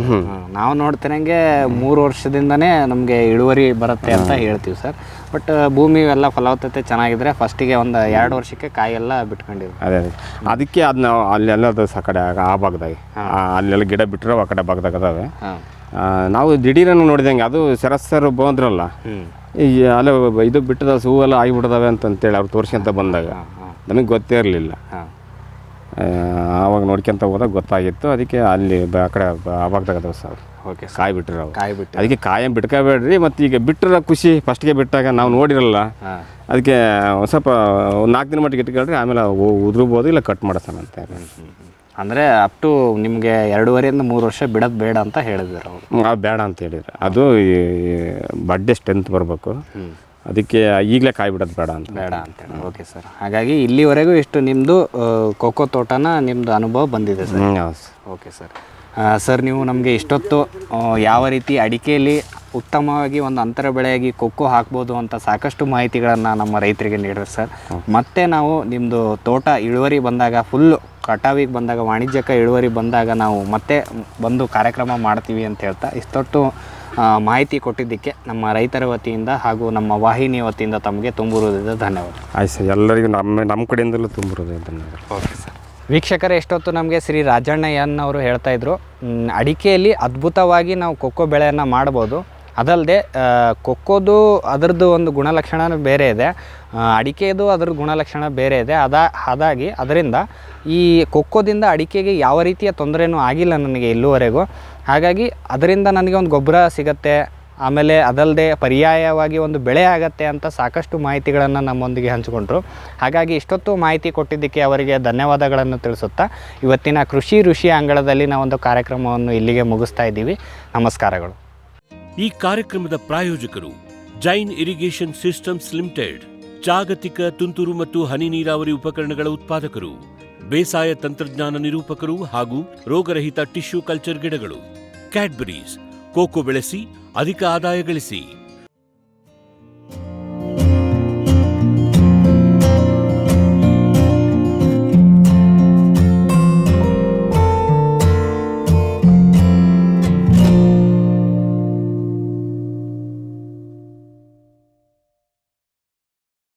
ನಾವು ನೋಡ್ತಿರಂಗೆ 3 ವರ್ಷದಿಂದನೇ ನಮಗೆ ಇಳುವರಿ ಬರುತ್ತೆ ಅಂತ ಹೇಳ್ತೀವಿ ಸರ್. ಬಟ್ ಭೂಮಿ ಎಲ್ಲ ಫಲವತ್ತತೆ ಚೆನ್ನಾಗಿದ್ರೆ ಫಸ್ಟಿಗೆ ಒಂದು 2 ವರ್ಷಕ್ಕೆ ಕಾಯಿ ಎಲ್ಲ ಬಿಟ್ಕೊಂಡಿದ್ವಿ. ಅದೇ ಅದಕ್ಕೆ ಅದನ್ನ ಅಲ್ಲೆಲ್ಲ ಅದು ಕಡೆ ಆ ಭಾಗದಾಗ ಅಲ್ಲೆಲ್ಲ ಗಿಡ ಬಿಟ್ಟರೆ ಆ ಕಡೆ ಭಾಗದಾಗ ಅದಾವೆ. ನಾವು ದಿಢೀರನ್ನು ನೋಡಿದಂಗೆ ಅದು ಶರತ್ಸರ್ ಬಂದ್ರಲ್ಲ, ಈ ಅಲ್ಲ ಇದು ಬಿಟ್ಟದ ಹೂವೆಲ್ಲ ಆಗಿಬಿಡ್ತವೆ ಅಂತೇಳಿ ಅವ್ರು ತೋರಿಸ್ಕೊಂತ ಬಂದಾಗ ನಮಗೆ ಗೊತ್ತೇ ಇರಲಿಲ್ಲ. ಆವಾಗ ನೋಡ್ಕೊಂತ ಹೋದಾಗ ಗೊತ್ತಾಗಿತ್ತು. ಅದಕ್ಕೆ ಅಲ್ಲಿ ಆ ಕಡೆ ಆ ಭಾಗದಾಗ ಅದಾವೆ ಸರ್. ಓಕೆ, ಕಾಯಿ ಬಿಟ್ಟರೆ ಅವು ಕಾಯಿ ಬಿಟ್ಟು ಅದಕ್ಕೆ ಕಾಯಿ ಬಿಟ್ಕೋಬೇಡ್ರಿ. ಮತ್ತು ಈಗ ಬಿಟ್ಟರೆ ಖುಷಿ, ಫಸ್ಟ್ಗೆ ಬಿಟ್ಟಾಗ ನಾವು ನೋಡಿರಲ್ಲ, ಅದಕ್ಕೆ ಒಂದು ಸ್ವಲ್ಪ 4 ದಿನ ಮಟ್ಟಿಗೆ ಇಟ್ಕೊಳ್ರಿ, ಆಮೇಲೆ ಉದ್ರಬೋದು ಇಲ್ಲ ಕಟ್ ಮಾಡಸಣ ಅಂತ. ಅಂದರೆ ಅಪ್ ಟು ನಿಮಗೆ 2.5 3 ವರ್ಷ ಬಿಡೋದು ಬೇಡ ಅಂತ ಹೇಳಿದ್ರು ಅವರು. ಬೇಡ ಅಂತ ಹೇಳಿದ್ರು. ಅದು ಬಡ್ಡೆ ಸ್ಟ್ರೆಂತ್ ಬರಬೇಕು, ಅದಕ್ಕೆ ಈಗಲೇ ಕಾಯಿ ಬಿಡೋದು ಬೇಡ ಅಂತೇಳಿ. ಓಕೆ ಸರ್, ಹಾಗಾಗಿ ಇಲ್ಲಿವರೆಗೂ ಇಷ್ಟು ನಿಮ್ಮದು ಕೊಕ್ಕೋ ತೋಟನ ನಿಮ್ಮದು ಅನುಭವ ಬಂದಿದೆ ಸರ್. Okay sir. ಸರ್, ನೀವು ನಮಗೆ ಇಷ್ಟೊತ್ತು ಯಾವ ರೀತಿ ಅಡಿಕೆಯಲ್ಲಿ ಉತ್ತಮವಾಗಿ ಒಂದು ಅಂತರ ಬೆಳೆಯಾಗಿ ಕೊಕ್ಕೋ ಹಾಕ್ಬೋದು ಅಂತ ಸಾಕಷ್ಟು ಮಾಹಿತಿಗಳನ್ನು ನಮ್ಮ ರೈತರಿಗೆ ನೀಡಿದ್ರು ಸರ್. ಮತ್ತೆ ನಾವು ನಿಮ್ಮದು ತೋಟ ಇಳುವರಿ ಬಂದಾಗ, ಫುಲ್ಲು ಕಟಾವಿಗೆ ಬಂದಾಗ, ವಾಣಿಜ್ಯಕ ಇಳುವರಿ ಬಂದಾಗ ನಾವು ಮತ್ತೆ ಬಂದು ಕಾರ್ಯಕ್ರಮ ಮಾಡ್ತೀವಿ ಅಂತ ಹೇಳ್ತಾ ಇಷ್ಟೊತ್ತು ಮಾಹಿತಿ ಕೊಟ್ಟಿದ್ದಕ್ಕೆ ನಮ್ಮ ರೈತರ ವತಿಯಿಂದ ಹಾಗೂ ನಮ್ಮ ವಾಹಿನಿಯ ವತಿಯಿಂದ ತಮಗೆ ತುಂಬಿರುವುದರಿಂದ ಧನ್ಯವಾದ. ಆಯ್ತು ಸರ್, ಎಲ್ಲರಿಗೂ ನಮ್ಮ ಕಡೆಯಿಂದಲೂ ತುಂಬಿರೋದು ಧನ್ಯವಾದ. Okay sir. ವೀಕ್ಷಕರೇ, ಎಷ್ಟೊತ್ತು ನಮಗೆ ಶ್ರೀ ರಾಜಣ್ಣ ಎನ್ ಅವರು ಹೇಳ್ತಾಯಿದ್ರು, ಅಡಿಕೆಯಲ್ಲಿ ಅದ್ಭುತವಾಗಿ ನಾವು ಕೊಕ್ಕೋ ಬೆಳೆಯನ್ನು ಮಾಡ್ಬೋದು. ಅದಲ್ಲದೆ ಕೊಕ್ಕೋದು ಅದರದ್ದು ಒಂದು ಗುಣಲಕ್ಷಣ ಬೇರೆ ಇದೆ, ಅಡಿಕೆದು ಅದರ ಗುಣಲಕ್ಷಣ ಬೇರೆ ಇದೆ. ಹಾಗಾಗಿ ಅದರಿಂದ ಈ ಕೊಕ್ಕೋದಿಂದ ಅಡಿಕೆಗೆ ಯಾವ ರೀತಿಯ ತೊಂದರೆನೂ ಆಗಿಲ್ಲ ನನಗೆ ಇಲ್ಲಿವರೆಗೂ. ಹಾಗಾಗಿ ಅದರಿಂದ ನನಗೆ ಒಂದು ಗೊಬ್ಬರ ಸಿಗುತ್ತೆ, ಆಮೇಲೆ ಅದಲ್ಲದೆ ಪರ್ಯಾಯವಾಗಿ ಒಂದು ಬೆಳೆ ಆಗತ್ತೆ ಅಂತ ಸಾಕಷ್ಟು ಮಾಹಿತಿಗಳನ್ನು ನಮ್ಮೊಂದಿಗೆ ಹಂಚಿಕೊಂಡ್ರು. ಹಾಗಾಗಿ ಇಷ್ಟೊತ್ತು ಮಾಹಿತಿ ಕೊಟ್ಟಿದ್ದಕ್ಕೆ ಅವರಿಗೆ ಧನ್ಯವಾದಗಳನ್ನು ತಿಳಿಸುತ್ತಾ ಇವತ್ತಿನ ಕೃಷಿ ಋಷಿ ಅಂಗಳದಲ್ಲಿ ನಾವು ಒಂದು ಕಾರ್ಯಕ್ರಮವನ್ನು ಇಲ್ಲಿಗೆ ಮುಗಿಸ್ತಾ ಇದ್ದೀವಿ. ನಮಸ್ಕಾರಗಳು. ಈ ಕಾರ್ಯಕ್ರಮದ ಪ್ರಾಯೋಜಕರು ಜೈನ್ ಇರಿಗೇಷನ್ ಸಿಸ್ಟಮ್ಸ್ ಲಿಮಿಟೆಡ್, ಜಾಗತಿಕ ತುಂತುರು ಮತ್ತು ಹನಿ ನೀರಾವರಿ ಉಪಕರಣಗಳ ಉತ್ಪಾದಕರು, ಬೇಸಾಯ ತಂತ್ರಜ್ಞಾನ ನಿರೂಪಕರು ಹಾಗೂ ರೋಗರಹಿತ ಟಿಶ್ಯೂ ಕಲ್ಚರ್ ಗಿಡಗಳು. ಕ್ಯಾಡ್ಬರೀಸ್, ಕೋಕೋ ಬೆಳೆಸಿ ಅಧಿಕ ಆದಾಯ ಗಳಿಸಿ.